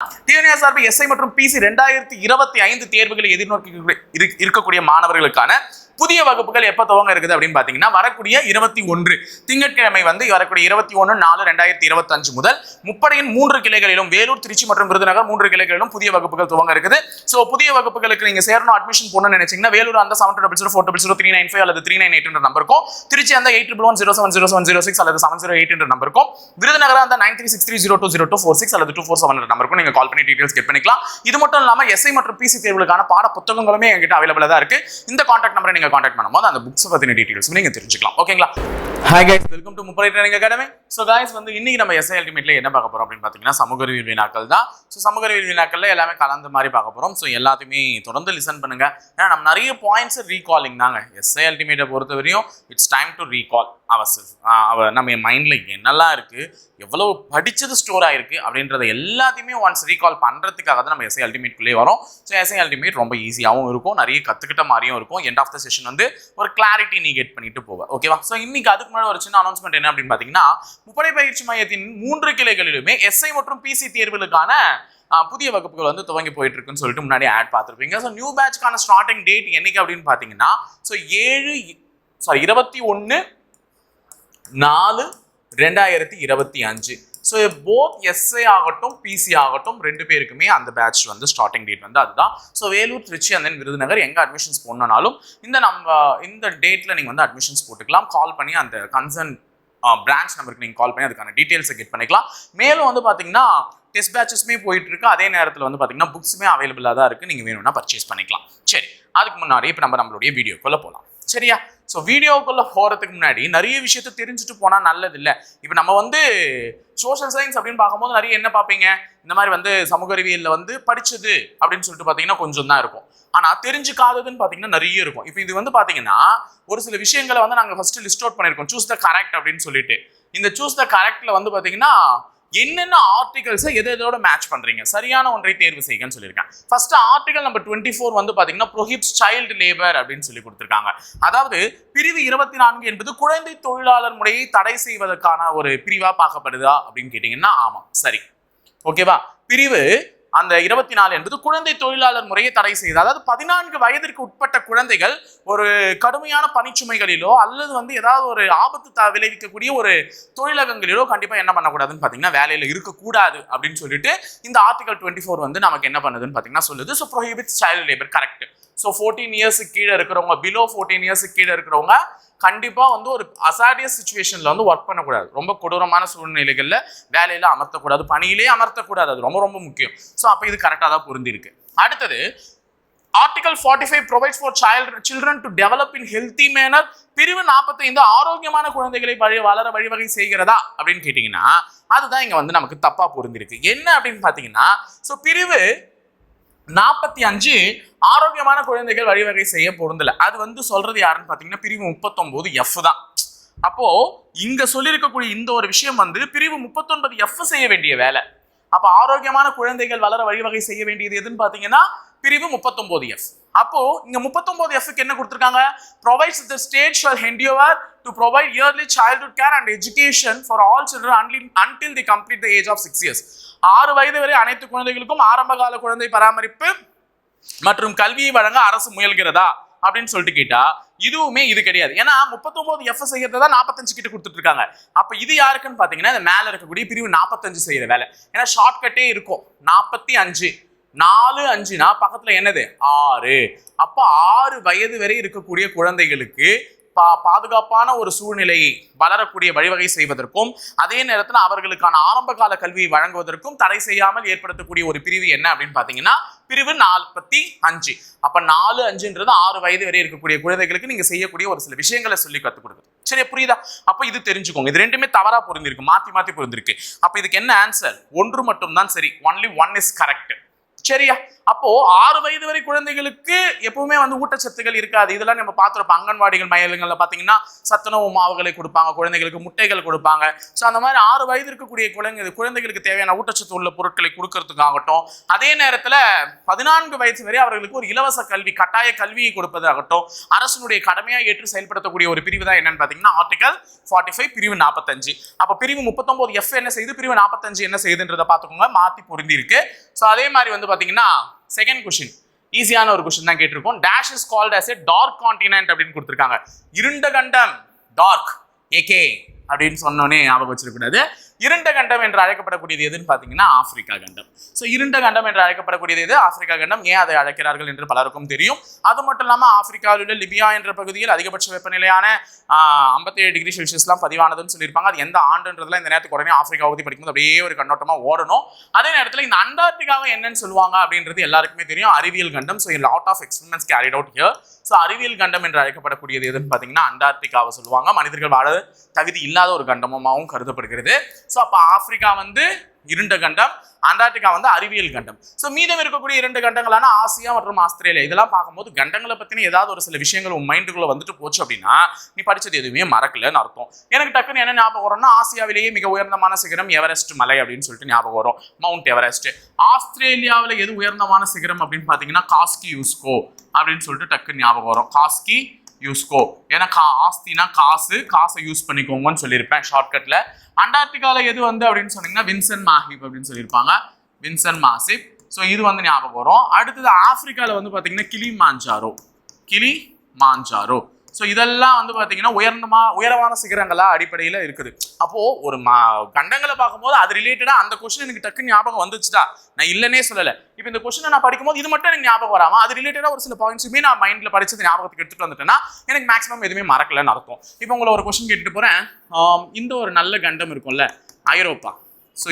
TNSRB SI மற்றும் PC 2025 தேர்வுகளை எதிர்நோக்கி இருக்கக்கூடிய மாணவர்களுக்கான புதிய வகுப்புகள் எப்ப துவங்க இருக்குது அப்படின்னு பாத்தீங்கன்னா வரக்கூடிய 21 திங்கட்கிழமை வந்து வரக்கூடிய 21/4/2025 முதல் முப்படையின் 3 கிளைகளிலும் வேலூர், திருச்சி மற்றும் விருதுநகர் 3 கிளைகளிலும் புதிய வகுப்புகள் துவங்க இருக்குது. சோ புதிய வகுப்புகளுக்கு நீங்க சேரணும், அட்மிஷன் போடணும்னு நினைச்சீங்கன்னா வேலூர் அந்த 7200400395 அல்லது 398 நம்பருக்கும், திருச்சி அந்த 8111070706 அல்லது 708 நம்பருக்கும், விருதுநகர் அந்த 9363020246 அல்லது 247 நம்பருக்கும் நீங்க கால் பண்ணி டீடைல்ஸ் கெட் பண்ணிக்கலாம். இது மட்டும் இல்லாம எஸ்ஐ மற்றும் பிசி தேர்வுகளுக்கான பாட புத்தகங்களுமே என்கிட்ட அவைலபிளா தான் இருக்கு. இந்த கான்டாக்ட் நம்பரை நீங்க கான்டாக்ட் பண்ணும்போது அந்த புக்ஸ் பத்தின டீடைல்ஸ் நீங்க தெரிஞ்சுக்கலாம். ஓகேங்களா? ஹாய் கைஸ், வெல்கம் டு முப்படை ட்ரைனிங் அகாடமி. சோ கைஸ் வந்து இன்னைக்கு நம்ம எஸ்ஐ அல்டிமேட்ல என்ன பார்க்க போறோம் அப்படின்னு பாத்தீங்கன்னா சமூக அறிவியல் வினாக்கள் தான். சோ சமூக அறிவியல் வினாக்கள்ல எல்லாமே கலந்த மாதிரி பார்க்க போறோம். சோ எல்லாத்தையுமே தொடர்ந்து லிசன் பண்ணுங்க. ஏன்னா நம்ம நிறைய பாயிண்ட்ஸ் ரீகாலிங் தாங்க. எஸ்ஐ அல்டிமேட்டை பொறுத்தவரையும் it's time to recall our self. நம்ம மைண்ட்ல என்னெல்லாம் இருக்கு, எவ்வளவு படிச்சது ஸ்டோர் ஆயிருக்கு அப்படின்றத எல்லாத்தையுமே ஒன்ஸ் ரீகால் பண்றதுக்காக தான் நம்ம எஸ்ஐ அல்டிமேட்குள்ளே வரோம். ஸோ எஸ்ஐ அல்டிமேட் ரொம்ப ஈஸியாகவும் இருக்கும், நிறைய கத்துக்கிட்ட மாதிரியும் இருக்கும். எண்ட் ஆஃப் த செஷன் வந்து ஒரு கிளாரிட்டி நீ கெட் பண்ணிட்டு போவேன். ஓகேவா? ஸோ இன்னைக்கு அதுக்கு முன்னாடி ஒரு சின்ன அனௌன்ஸ்மெண்ட் என்ன அப்படின்னு பாத்தீங்கன்னா, முப்படை பயிற்சி மையத்தின் 3 கிளைகளிலுமே எஸ்ஐ மற்றும் பிசி தேர்வுகளுக்கான புதிய வகுப்புகள் வந்து துவங்கி போயிட்டு இருக்குன்னு சொல்லிட்டு முன்னாடி ஆட் பார்த்துருப்பீங்க. ஸோ நியூ பேட்ச்க்கான ஸ்டார்டிங் டேட் என்னைக்கு அப்படின்னு பாத்தீங்கன்னா, ஸோ 21/4/2025. ஸோ போத் எஸ்ஐ ஆகட்டும் பிசி ஆகட்டும் ரெண்டு பேருக்குமே அந்த பேட்ச் வந்து ஸ்டார்டிங் டேட் வந்து அதுதான். So Vellore, Trichy and then Virudhunagar எங்கே அட்மிஷன்ஸ் போடணும்னாலும் இந்த டேட்டில் நீங்கள் வந்து அட்மிஷன்ஸ் போட்டுக்கலாம். கால் பண்ணி அந்த கன்சர்ன் பிரான்ச் நம்பருக்கு நீங்கள் கால் பண்ணி அதுக்கான டீட்டெயில்ஸை கெட் பண்ணிக்கலாம். மேலும் வந்து பார்த்தீங்கன்னா டெஸ்ட் பேட்சஸ்மே போயிட்டு இருக்கு. அதே நேரத்தில் வந்து பார்த்தீங்கன்னா புக்ஸுமே அவைலபிளாக தான் இருக்குது, நீங்கள் வேணும்னா பர்ச்சேஸ் பண்ணிக்கலாம். சரி, அதுக்கு முன்னாடி இப்போ நம்மளுடைய வீடியோக்குள்ளே போகலாம். சரியா? ஸோ வீடியோக்குள்ளே போகிறதுக்கு முன்னாடி நிறைய விஷயத்த தெரிஞ்சுட்டு போனால் நல்லது இல்லை. இப்போ நம்ம வந்து சோஷியல் சயின்ஸ் அப்படின்னு பார்க்கும்போது நிறைய என்ன பார்ப்பீங்க, இந்த மாதிரி வந்து சமூக அறிவியலில் வந்து படிச்சது அப்படின்னு சொல்லிட்டு பார்த்தீங்கன்னா கொஞ்சம் தான் இருக்கும். ஆனால் தெரிஞ்சுக்காததுன்னு பார்த்தீங்கன்னா நிறைய இருக்கும். இப்போ இது வந்து பார்த்தீங்கன்னா ஒரு சில விஷயங்களை வந்து நாங்கள் ஃபர்ஸ்ட் லிஸ்ட் அவுட் பண்ணியிருக்கோம், சூஸ் த கரெக்ட் அப்படின்னு சொல்லிட்டு. இந்த சூஸ் த கரெக்ட்ல வந்து பார்த்தீங்கன்னா என்னென்ன ஆர்டிகல்ஸை எதோட மேட்ச் பண்றீங்க, சரியான ஒன்றை தேர்வு செய்யுங்கன்னு சொல்லியிருக்கேன். ஃபர்ஸ்ட் ஆர்டிகல் நம்பர் 24 வந்து பாத்தீங்கன்னா ப்ரோஹிப்ஸ் சைல்டு லேபர் அப்படின்னு சொல்லி கொடுத்துருக்காங்க. அதாவது பிரிவு 24 என்பது குழந்தை தொழிலாளர் முறையை தடை செய்வதற்கான ஒரு பிரிவா பார்க்கப்படுதா அப்படின்னு கேட்டீங்கன்னா ஆமா, சரி. ஓகேவா? பிரிவு அந்த 24 என்பது குழந்தை தொழிலாளர் முறையை தடை செய்யுது. அதாவது 14 வயதிற்கு உட்பட்ட குழந்தைகள் ஒரு கடுமையான பணிச்சுமைகளிலோ அல்லது வந்து ஏதாவது ஒரு ஆபத்து விளைவிக்கக்கூடிய ஒரு தொழிலகங்களிலோ கண்டிப்பா என்ன பண்ணக்கூடாதுன்னு பாத்தீங்கன்னா வேலையில இருக்கக்கூடாது அப்படின்னு சொல்லிட்டு இந்த ஆர்டிகல் 24 வந்து நமக்கு என்ன பண்ணுதுன்னு பாத்தீங்கன்னா சொல்லுது. So prohibits child labour, correct. So 14 இயர்ஸுக்கு கீழே இருக்கிறவங்க, பிலோ 14 இயர்ஸுக்கு கீழே இருக்கிறவங்க கண்டிப்பா வந்து ஒரு அசாடியஸ் சிச்சுவேஷன்ல வந்து ஒர்க் பண்ணக்கூடாது. ரொம்ப கொடூரமான சூழ்நிலைகள்ல வேலையில அமர்த்தக்கூடாது, பணியிலே அமர்த்தக்கூடாது. அது ரொம்ப ரொம்ப முக்கியம். ஸோ அப்போ இது கரெக்டாக தான் பொருந்திருக்கு. அடுத்தது article 45 provides for children to develop in healthy manner. பிரிவு 45 ஆரோக்கியமான குழந்தைகளை வளர வழிவகை செய்கிறதா அப்படின்னு கேட்டீங்கன்னா அதுதான் இங்க வந்து நமக்கு தப்பா பொருந்திருக்கு. என்ன அப்படின்னு பாத்தீங்கன்னா, ஸோ பிரிவு 45 ஆரோக்கியமான குழந்தைகள் வழிவகை செய்ய பொருந்தல. அது வந்து சொல்றது யாருன்னு பாத்தீங்கன்னா பிரிவு 39F தான். அப்போ இங்க சொல்லியிருக்கக்கூடிய இந்த ஒரு விஷயம் வந்து பிரிவு 39F செய்ய வேண்டிய வேலை. அப்ப ஆரோக்கியமான குழந்தைகள் வளர வழிவகை செய்ய வேண்டியது எதுன்னு பாத்தீங்கன்னா பிரிவு 39F. அப்போ இங்க 39Fக்கு என்ன கொடுத்திருக்காங்க, provides the state shall endeavor to provide yearly childhood care and education for all children until they complete the age of 6 years. 6 வயது வரை அனைத்து குழந்தைகளுக்கும் ஆரம்பகால குழந்தை பராமரிப்பு மற்றும் கல்வியை வழங்க அரசு முயல்கிறதா அப்படின்னு சொல்லிட்டு கேட்டா இதுவுமே இது கிடையாது. ஏன்னா 39F செய்யறதா 45 கிட்ட கொடுத்துட்டு இருக்காங்க. அப்ப இது யாருக்குன்னு பாத்தீங்கன்னா இந்த மேல இருக்கக்கூடிய பிரிவு 45 செய்யற வேலை. ஏன்னா ஷார்ட்கட்டே இருக்கும் 45 4-5னா பக்கத்துல என்னது 6. அப்ப 6 வயது வரை இருக்கக்கூடிய குழந்தைகளுக்கு பாதுகாப்பான ஒரு சூழ்நிலையை வளரக்கூடிய வழிவகை செய்வதற்கும் அதே நேரத்தில் அவர்களுக்கான ஆரம்ப கால கல்வியை வழங்குவதற்கும் தடை செய்யாமல் ஏற்படுத்தக்கூடிய ஒரு பிரிவு என்ன அப்படின்னு பாத்தீங்கன்னா பிரிவு 45. அப்ப 4-5ன்றது 6 வயது வரை இருக்கக்கூடிய குழந்தைகளுக்கு நீங்க செய்யக்கூடிய ஒரு சில விஷயங்களை சொல்லி கற்றுக் கொடுக்குது. சரி, புரியுதா? அப்ப இது தெரிஞ்சுக்கோங்க. இது ரெண்டுமே தவறா பொருந்திருக்கு, மாத்தி பொருந்திருக்கு. அப்ப இதுக்கு என்ன ஆன்சர்? 1 மட்டும் தான் சரி. only 1 is correct. சரியா? அப்போ 6 வயது வரை குழந்தைகளுக்கு எப்பவுமே வந்து ஊட்டச்சத்துகள் இருக்காது. இதெல்லாம் நம்ம பார்த்துருப்போம். அங்கன்வாடிகள் மையங்கள்ல பாத்தீங்கன்னா சத்துணவு மாவுகளை கொடுப்பாங்க, குழந்தைகளுக்கு முட்டைகள் கொடுப்பாங்க. ஸோ அந்த மாதிரி 6 வயது இருக்கக்கூடிய குழந்தைகளுக்கு தேவையான ஊட்டச்சத்து உள்ள பொருட்களை கொடுக்கறதுக்காகட்டும், அதே நேரத்துல 14 வயசு வரை அவர்களுக்கு ஒரு இலவச கல்வி, கட்டாய கல்வியை கொடுப்பதாகட்டும் அரசனுடைய கடமையா ஏற்று செயல்படுத்தக்கூடிய ஒரு பிரிவு தான் என்னன்னு பாத்தீங்கன்னா ஆர்டிகல் 45 பிரிவு 45. அப்ப பிரிவு 39F என்ன செய்யுது, பிரிவு 45 என்ன செய்யுதுன்றதை பார்த்துக்கோங்க, மாத்தி பொருந்தி இருக்கு. ஸோ அதே மாதிரி வந்து பாத்தீங்கன்னா செகண்ட் கொஸ்டின் ஈஸியான ஒரு கொஸ்டின் தான் கேட்டிருக்கோம். Dash is called as a dark continent அப்படின்னு கொடுத்துருக்காங்க. இருண்ட கண்டம் டார்க் ஏகே அப்படின்னு சொன்னோன்னே ஞாபகம் வச்சிருக்கூடாது. இருண்ட கண்டம் என்று அழைக்கப்படக்கூடியது எதுன்னு பார்த்தீங்கன்னா ஆப்பிரிக்கா கண்டம். ஸோ இருண்ட கண்டம் என்று அழைக்கப்படக்கூடியது எது? ஆப்பிரிக்கா கண்டம். ஏன் அதை அழைக்கிறார்கள் என்று பலருக்கும் தெரியும். அது மட்டும் இல்லாமல் ஆப்பிரிக்காவில் உள்ள லிபியா என்ற பகுதியில் அதிகபட்ச வெப்பநிலையான 57 டிகிரி செல்சியஸ்லாம் பதிவானதுன்னு சொல்லியிருப்பாங்க. அது எந்த ஆண்டுன்றதுல இந்த நேரத்துக்கு உடனே ஆப்பிரிக்கா பற்றி படிக்கும்போது அப்படியே ஒரு கண்ணோட்டமாக ஓடணும். அதே நேரத்தில் இந்த அண்டார்டிகாவை என்னன்னு சொல்லுவாங்க அப்படின்றது எல்லாருக்குமே தெரியும். அறிவியல் கண்டம். So lot of experiments carried out here. So அறிவியல் கண்டம் என்று அழைக்கப்படக்கூடியது எதுன்னு பார்த்தீங்கன்னா அண்டார்டிகாவை சொல்லுவாங்க. மனிதர்கள் வாழ தகுதி இல்லாத ஒரு கண்டமாகவும் கருதப்படுகிறது. ஸோ அப்போ ஆப்பிரிக்கா வந்து இருண்ட கண்டம், அண்டார்டிகா வந்து அறிவியல் கண்டம். ஸோ மீதம் இருக்கக்கூடிய 2 கண்டங்களான ஆசியா மற்றும் ஆஸ்திரேலியா இதெல்லாம் பார்க்கும்போது கண்டங்களை பற்றின ஏதாவது ஒரு சில விஷயங்கள் உன் மைண்டுக்குள்ள வந்துட்டு போச்சு அப்படின்னா நீ படிச்சது எதுவுமே மறக்கலன்னு அர்த்தம். எனக்கு டக்குன்னு என்ன ஞாபகம் வரும்னா ஆசியாவிலேயே மிக உயர்ந்தமான சிகரம் எவரெஸ்ட் மலை அப்படின்னு சொல்லிட்டு ஞாபகம் வரும், மவுண்ட் எவரெஸ்ட். ஆஸ்திரேலியாவில் எது உயர்ந்தமான சிகரம் அப்படின்னு பார்த்தீங்கன்னா காஸ்கி யூஸ்கோ அப்படின்னு சொல்லிட்டு டக்குன்னு ஞாபகம் வரும். காஸ்கி யூஸ்கோ. ஏன்னா ஆஸ்தினா காசை யூஸ் பண்ணிக்கோங்கன்னு சொல்லியிருப்பேன் ஷார்ட்கட்ல. அண்டார்டிகாவில் எது வந்து அப்படின்னு சொன்னீங்கன்னா வின்சென்ட் மாஹிப் அப்படின்னு சொல்லியிருப்பாங்க, வின்சென்ட் மாசிப். ஸோ இது வந்து ஞாபகம் வரும். அடுத்தது ஆப்பிரிக்காவில் வந்து பார்த்தீங்கன்னா கிளிமாஞ்சாரோ. ஸோ இதெல்லாம் வந்து பார்த்தீங்கன்னா உயரமான சிகரங்களா அடிப்படையில் இருக்குது. அப்போ ஒரு கண்டங்களை பார்க்கும்போது அது ரிலேட்டடாக அந்த கொஸ்டின் எனக்கு டக்குன்னு ஞாபகம் வந்துச்சுட்டா, நான் இல்லைன்னே சொல்லலை. இப்போ இந்த கொஸ்டினை நான் படிக்கும்போது இது மட்டும் எனக்கு ஞாபகம் வராமல் அது ரிலேட்டடாக ஒரு சில பாயிண்ட்ஸுமே நான் மைண்டில் படிச்சது ஞாபகத்துக்கு எடுத்துட்டு வந்துட்டேன்னா எனக்கு மேக்ஸிமம் எதுவுமே மறக்கலன்னு அர்த்தம். இப்போ உங்களை ஒரு கொஸ்டின் கேட்டுட்டு போகிறேன். இந்த ஒரு நல்ல கண்டம் இருக்கும்ல ஐரோப்பா. ஸோ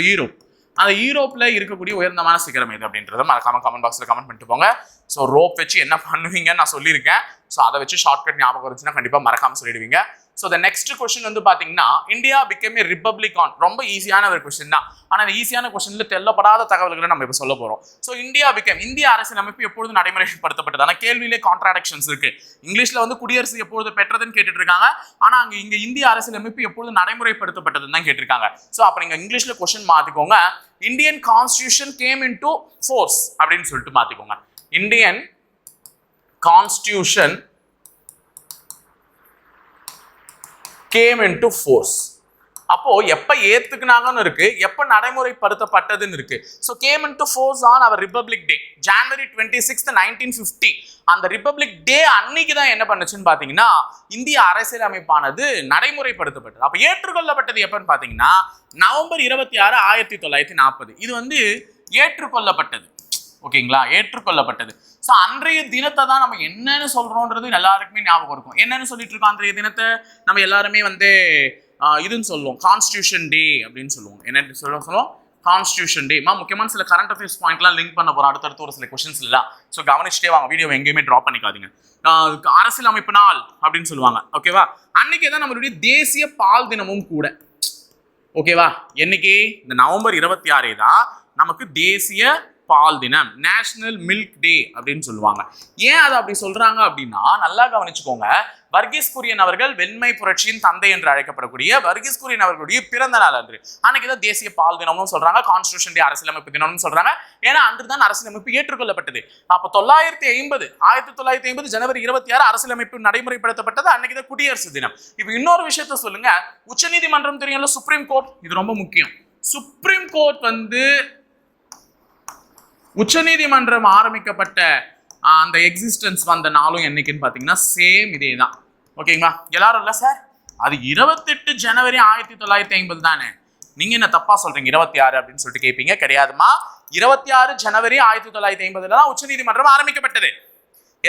அந்த யூரோப்பில் இருக்கக்கூடிய உயர்ந்தமான சிகரம் எது அப்படின்றத மறக்காம கமெண்ட் பாக்ஸில் கமெண்ட் பண்ணிட்டு போங்க. ஸோ ரோப் வச்சு என்ன பண்ணுவீங்கன்னு நான் சொல்லியிருக்கேன். ஸோ அதை வச்சு ஷார்ட்கட் ஞாபகம் இருந்துச்சுன்னா கண்டிப்பாக மறக்காம சொல்லிடுவீங்க. ஸோ த நெக்ஸ்ட் கொஸ்டின் வந்து பார்த்தீங்கன்னா India became A republic on. ரொம்ப ஈஸியான ஒரு கொஸ்டின் தான். ஆனால் இந்த ஈஸியான கொஸ்டினில் தெல்லப்படாத தகவல்களை நம்ம இப்போ சொல்ல போகிறோம். ஸோ இந்திய அரசியலமைப்பு எப்பொழுது நடைமுறைப்படுத்தப்பட்டது? ஆனால் கேள்வியிலே கான்ட்ராடிக்ஷன்ஸ் இருக்கு. இங்கிலீஷில் வந்து குடியரசு எப்பொழுது பெற்றதுன்னு கேட்டுட்டு இருக்காங்க. ஆனால் இங்கே இந்திய அரசியலமைப்பு எப்பொழுது நடைமுறைப்படுத்தப்பட்டதுன்னு தான் கேட்டிருக்காங்க. ஸோ அப்போ நீங்கள் இங்கிலீஷில் கொஸ்டின் மாற்றிக்கோங்க. Indian constitution game into force அப்படின்னு சொல்லிட்டு மாற்றிக்கோங்க. Indian constitution came into force. அப்போ எப்ப ஏத்துக்குனாங்கன்னு இருக்கு, எப்ப நடைமுறைப்படுத்தப்பட்டதுன்னு இருக்கு. So came into force on our Republic Day, January 26th 1950. அந்த ரிப்பப்ளிக் டே அன்னைக்கு தான் என்ன பண்ணுச்சுன்னு பாத்தீங்கன்னா இந்திய அரசியலமைப்பானது நடைமுறைப்படுத்தப்பட்டது. அப்ப ஏற்றுக்கொள்ளப்பட்டது எப்பன்னு பாத்தீங்கன்னா நவம்பர் 26 1940. இது வந்து ஏற்றுக்கொள்ளப்பட்டது. ஓகேங்களா, ஏற்றுக்கொள்ளப்பட்டது. ஸோ அன்றைய தினத்தை தான் நம்ம என்னன்னு சொல்றோன்றது எல்லாருக்குமே ஞாபகம் இருக்கும். என்னன்னு சொல்லிட்டு இருக்கோம் அன்றைய தினத்தை நம்ம எல்லாருமே வந்து இதுன்னு சொல்லுவோம், கான்ஸ்டியூஷன் டே அப்படின்னு சொல்லுவோம். என்ன சொல்லுவோம்? கான்ஸ்டியூஷன் டே. முக்கியமான சில கரண்ட் அஃபேர்ஸ் பாயிண்ட்லாம் லிங்க் பண்ண போறோம் அடுத்தடுத்து ஒரு சில கொஸ்டின்ஸ் இல்லை. ஸோ கவனிச்சுட்டே வாங்க, வீடியோ எங்கேயுமே ட்ராப் பண்ணிக்காதீங்க. அரசியலமைப்பு நாள் அப்படின்னு சொல்லுவாங்க. ஓகேவா, அன்னைக்கு தான் நம்மளுடைய தேசிய பால் தினமும் கூட. ஓகேவா, என்னைக்கு? இந்த நவம்பர் 26 தான் நமக்கு தேசிய பால் தினம், நேஷனல் மில்க் டே அப்படின்னு சொல்லுவாங்க. ஏன் அதை அப்படி சொல்றாங்க அப்படின்னா நல்லா கவனிச்சுக்கோங்க. வர்கீஸ் குரியன் அவர்கள் வெண்மை புரட்சியின் தந்தை என்று அழைக்கப்படக்கூடிய வர்கீஸ் குரியன் அவர்களுடைய பிறந்த நாள் அன்று அன்னைக்கு தான் தேசிய பால் தினம்னு சொல்றாங்க, கான்ஸ்டியூஷன் டே அரசியலமைப்பு தினம்னு சொல்றாங்க. ஏன்னா அன்று தான் அரசியலமைப்பு ஏற்றுக்கொள்ளப்பட்டது. அப்போ 1950 ஜனவரி 26 அரசியலமைப்பு நடைமுறைப்படுத்தப்பட்டது. அன்னைக்கு தான் குடியரசு தினம். இப்போ இன்னொரு விஷயத்த சொல்லுங்க, உச்சநீதிமன்றம் தெரியும்ல, சுப்ரீம் கோர்ட். இது ரொம்ப முக்கியம். சுப்ரீம் கோர்ட் வந்து உச்சநீதிமன்றம் ஆரம்பிக்கப்பட்ட அந்த எக்ஸிஸ்டன்ஸ் வந்த நாளும் என்னைக்குன்னு பார்த்தீங்கன்னா சேம் இதே தான். ஓகேங்களா, எல்லாரும் இல்லை சார் அது 28 ஜனவரி 1950 தானே, நீங்க என்ன தப்பா சொல்றீங்க 26 அப்படின்னு சொல்லிட்டு கேட்பீங்க. கிடையாதுமா, 26 ஜனவரி 1950 தான் உச்சநீதிமன்றம் ஆரம்பிக்கப்பட்டது.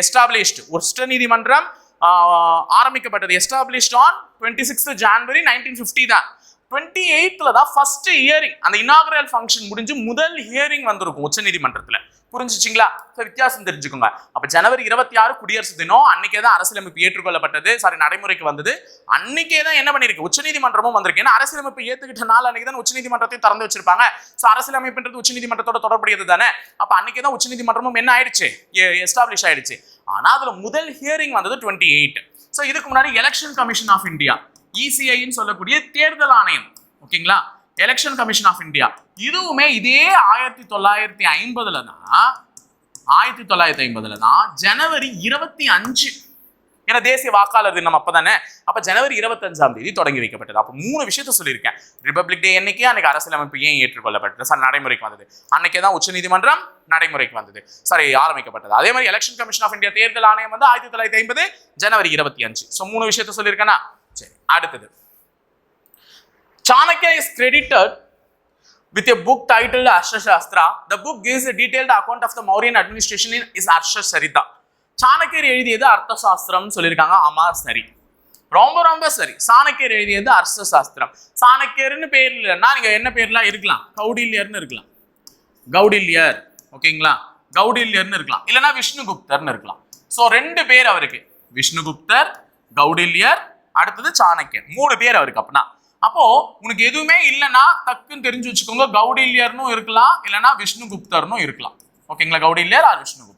எஸ்டாப்ளிஷ்டு உச்சநீதிமன்றம் ஆரம்பிக்கப்பட்டது. எஸ்டாப்ளிஷ்ட் ஆன் 26 ஜனவரி 1950 தான். 28ல தான் ஃபர்ஸ்ட் ஹியரிங், அந்த இனாகுரல் ஃபங்க்ஷன் முடிஞ்சு முதல் ஹியரிங் வந்திருக்கும் உச்சநீதிமன்றத்தில். புரிஞ்சுச்சிங்களா? வித்தியாசம் தெரிஞ்சுக்கோங்க. அப்ப ஜனவரி 26 குடியரசு தினம், அன்னைக்கே தான் அரசியலமைப்பு ஏற்றுக்கொள்ளப்பட்டது, நடைமுறைக்கு வந்தது. அன்னைக்கே தான் என்ன பண்ணிருக்கு, உச்சநீதிமன்றமும் வந்திருக்கு. ஏன்னா அரசியலமைப்பு ஏத்துக்கிட்ட நாள் அன்னைக்கு தான் உச்சநீதிமன்றத்தையும் திறந்து வச்சிருப்பாங்க. அரசியலமைப்புன்றது உச்சநீதிமன்றத்தோட தொடர்புடையது தானே. அப்ப அன்னைக்கே தான் உச்சநீதிமன்றமும் என்ன ஆயிடுச்சு, எஸ்டாப்ளிஷ் ஆயிடுச்சு. ஆனா அதுல முதல் ஹியரிங் வந்தது 28. ஸோ இதுக்கு முன்னாடி எலெக்ஷன் கமிஷன் ஆஃப் இந்தியா, இசிஐன்னு சொல்லக்கூடிய தேர்தல் ஆணையம். ஓகேங்களா, எலெக்ஷன் கமிஷன் ஆஃப் இந்தியா இதுவுமே இதே 1950 தான் ஜனவரி 25 ஏன்னா தேசிய வாக்காளர் தினம் அப்பதானே. அப்ப ஜனவரி 25ஆம் தேதி தொடங்கி வைக்கப்பட்டது. அப்ப 3 விஷயத்த சொல்லியிருக்கேன். ரிபப்ளிக் டே என்னைக்கு, அன்னைக்கு அரசியலமைப்பு ஏன் ஏற்றுக்கொள்ளப்பட்டது, நடைமுறைக்கு வந்தது, அன்னைக்கே தான் உச்சநீதிமன்றம் நடைமுறைக்கு வந்தது, ஆரம்பிக்கப்பட்டது. அதே மாதிரி எலெக்ஷன் கமிஷன் ஆஃப் இந்தியா தேர்தல் ஆணையம் வந்து 1950 ஜனவரி 25. சோ 3 விஷயத்த சொல்லியிருக்கேனா. சரி, அடுத்தது Chanakya is credited with a book titled Arthashastra. The book gives a detailed account of the Mauryan administration in is Arthasarita. சாணக்கியர் எழுதியது அர்த்தசாஸ்திரம் சொல்லியிருக்காங்க. ஆமா, சரி, ரொம்ப ரொம்ப சரி. சாணக்கியர் எழுதியது அர்த்தசாஸ்திரம். சாணக்கியர்னு பேர் இல்லைன்னா நீங்க என்ன பேர்லாம் இருக்கலாம், கௌடில்யர்னு இருக்கலாம், கௌடில்யர், ஓகேங்களா, கௌடில்யர்னு இருக்கலாம், இல்லைன்னா விஷ்ணுகுப்தர்னு இருக்கலாம். ஸோ 2 பேர் அவருக்கு, விஷ்ணுகுப்தர், கௌடில்யர், அடுத்தது சாணக்கியர், 3 பேர் அவருக்கு. அப்படின்னா அப்போ உனக்கு எதுவுமே இல்லைன்னா டக்குன்னு தெரிஞ்சு வச்சுக்கோங்க, கௌடில்யர்னும் இருக்கலாம், இல்லைன்னா விஷ்ணுகுப்தர்னும் இருக்கலாம். ஓகேங்களா, கௌடில்யர் ஆர் விஷ்ணுகுப்தர்.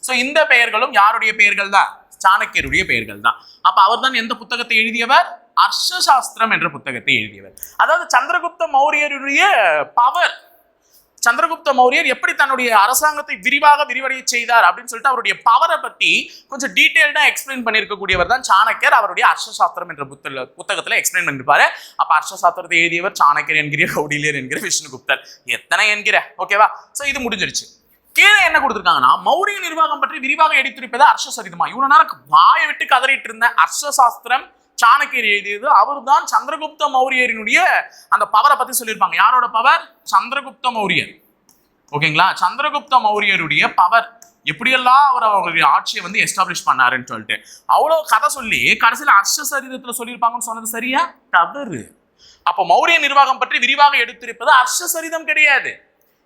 ஸோ இந்த பெயர்களும் யாருடைய பெயர்கள் தான், சாணக்கியருடைய பெயர்கள் தான். அப்ப அவர் தான் எந்த புத்தகத்தை எழுதியவர், அர்த்தசாஸ்திரம் என்ற புத்தகத்தை எழுதியவர். அதாவது சந்திரகுப்த மௌரியருடைய பவர், சந்திரகுப்த மௌரியர் எப்படி தன்னுடைய அரசாங்கத்தை விரிவடைய செய்தார் அப்படின்னு சொல்லிட்டு அவருடைய பவரை பத்தி கொஞ்சம் டீடைல்டா எக்ஸ்பிளைன் பண்ணியிருக்கக்கூடியவர் தான் சாணக்கியர். அவருடைய அர்த்தசாஸ்திரம் என்ற புத்தகத்துல எக்ஸ்பிளைன் பண்ணிருப்பாரு. அப்ப அர்த்தசாஸ்திரத்தை எழுதியவர் சாணக்கியர் என்கிற, கௌடில்யர் என்கிற, விஷ்ணுகுப்தர், எத்தனை என்கிற, ஓகேவா. சோ இது முடிஞ்சிருச்சு. கீழே என்ன கொடுத்திருக்காங்கன்னா, மௌரிய நிர்வாகம் பற்றி விரிவாக எடுத்திருப்பது அர்த்தசரிதமா. இவ்வளவு நேரம் வாயை விட்டு கதறிட்டு இருந்த அர்த்தசாஸ்திரம் சாணக்கியர் எழுதியது, அவர் தான் சந்திரகுப்த மௌரியரினுடைய அந்த பவரை பத்தி சொல்லியிருப்பாங்க. யாரோட பவர், சந்திரகுப்த மௌரியர், ஓகேங்களா, சந்திரகுப்த மௌரியருடைய பவர், எப்படியெல்லாம் அவர் அவருடைய ஆட்சியை வந்து எஸ்டாப்ளிஷ் பண்ணாருன்னு சொல்லிட்டு அவ்வளவு கதை சொல்லி கடைசியில் அர்த்தசரிதத்துல சொல்லியிருப்பாங்கன்னு சொன்னது சரியா, தவறு. அப்ப மௌரிய நிர்வாகம் பற்றி விரிவாக எடுத்திருப்பது அர்த்தசரிதம் கிடையாது.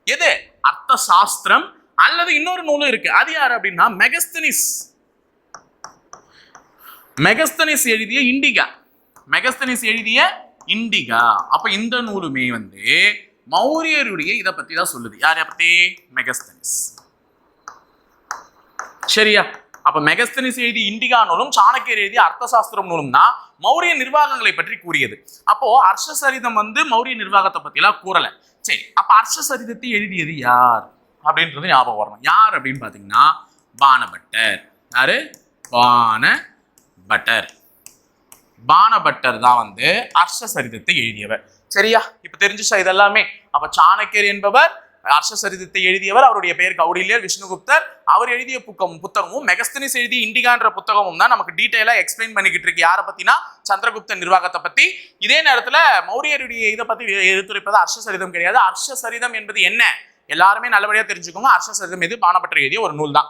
எது, அர்த்த சாஸ்திரம். அல்லது இன்னொரு நூலும் இருக்கு, அது யாரு அப்படின்னா மெகஸ்தனிஸ். மெகஸ்தனிஸ் எழுதிய இண்டிகா, மெகஸ்தனிஸ் எழுதிய இண்டிகா. அப்ப இந்த நூலுமே வந்து மௌரியருடைய இதை பத்தி தான் சொல்லுது. யாரை பத்தி, மெகஸ்தனிஸ். சரியா. அப்ப மெகஸ்தனிஸ் எழுதிய இண்டிகா நூலும் சாணக்கியர் எழுதிய அர்த்தசாஸ்திரம் நூலும் தான் மௌரிய நிர்வாகங்களை பற்றி கூறியது. அப்போ அர்த்தசரிதம் வந்து மௌரிய நிர்வாகத்தை பத்தி எல்லாம் கூறல. சரி, அப்ப அர்த்தசரிதத்தை எழுதியது யார் அப்படின்றது ஞாபகம் வரணும். யார் அப்படின்னு பாத்தீங்கன்னா பாணபட்டர். யாரு, பாணபட்டர். பாணபட்டர் தான் வந்து அர்த்தசரிதத்தை எழுதியவர். சரியா, இப்ப தெரிஞ்சுச்சா இதெல்லாமே. அப்ப சாணக்கியர் என்பவர் அர்த்தசரிதத்தை எழுதியவர், அவருடைய பெயர் கௌடில்யர், விஷ்ணுகுப்தர். அவர் எழுதிய புத்தகமும் மெகஸ்தனிஸ் எழுதிய இண்டிகான்ற புத்தகமும் தான் நமக்கு டீடைலா எக்ஸ்பிளைன் பண்ணிக்கிட்டு இருக்கு. யாரை பத்தினா, சந்திரகுப்த நிர்வாகத்தை பத்தி. இதே நேரத்துல மௌரியருடைய இதை பத்தி எடுத்துரைப்பது அர்த்தசரிதம் கிடையாது. அர்த்தசரிதம் என்பது என்ன, எல்லாருமே நல்லபடியா தெரிஞ்சுக்கோங்க. அர்த்தசரிதம் இது பாணபட்டர் எழுதிய ஒரு நூல் தான்.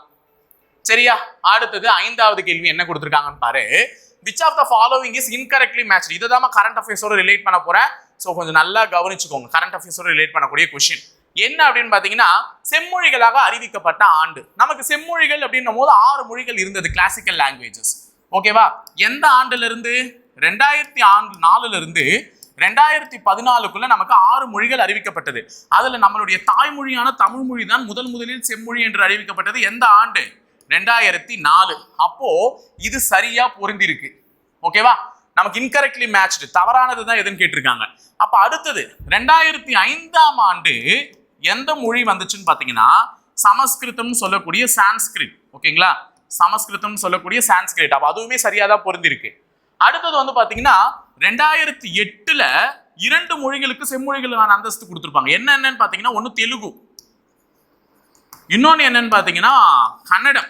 சரியா. அடுத்தது 5வது கேள்வி என்ன கொடுத்திருக்காங்கன்னு பாரு. which of the following is incorrectly matched. இதுதான் கரண்ட் அஃபேர்ஸோட ரிலேட் பண்ண போறேன். ஸோ கொஞ்சம் நல்லா கவனிச்சுக்கோங்க. கரண்ட் அஃபேர்ஸோட ரிலேட் பண்ணக்கூடிய கொஸ்டின் என்ன அப்படின்னு பாத்தீங்கன்னா, செம்மொழிகளாக அறிவிக்கப்பட்ட ஆண்டு. நமக்கு செம்மொழிகள் அப்படின்னும் போது 6 மொழிகள் இருந்தது, கிளாசிக்கல் லாங்குவேஜஸ். ஓகேவா. எந்த ஆண்டுல இருந்து, 2004 இருந்து 2014 நமக்கு 6 மொழிகள் அறிவிக்கப்பட்டது. அதுல நம்மளுடைய தாய்மொழியான தமிழ் மொழி தான் முதலில் செம்மொழி என்று அறிவிக்கப்பட்டது. எந்த ஆண்டு, 2004. அப்போ இது சரியா பொருந்திருக்கு. ஓகேவா. நமக்கு இன்கரெக்ட்லி மேட்ச்டு, தவறானது தான் எதுன்னு கேட்டிருக்காங்க. அப்ப அடுத்தது 2005ஆம் ஆண்டு எந்த மொழி வந்துச்சுன்னு பாத்தீங்கன்னா, சமஸ்கிருதம் சொல்லக்கூடிய சான்ஸ்கிரிட். ஓகேங்களா, சமஸ்கிருதம் சொல்லக்கூடிய சான்ஸ்கிரிட். அப்ப அதுவுமே சரியா தான் பொருந்திருக்கு. அடுத்தது வந்து பாத்தீங்கன்னா 2008ல 2 மொழிகளுக்கு செம்மொழிகளுக்கான அந்தஸ்து கொடுத்திருப்பாங்க. என்னன்னு பாத்தீங்கன்னா, ஒன்னு தெலுங்கு, இன்னொன்னு என்னன்னு பாத்தீங்கன்னா கன்னடம்.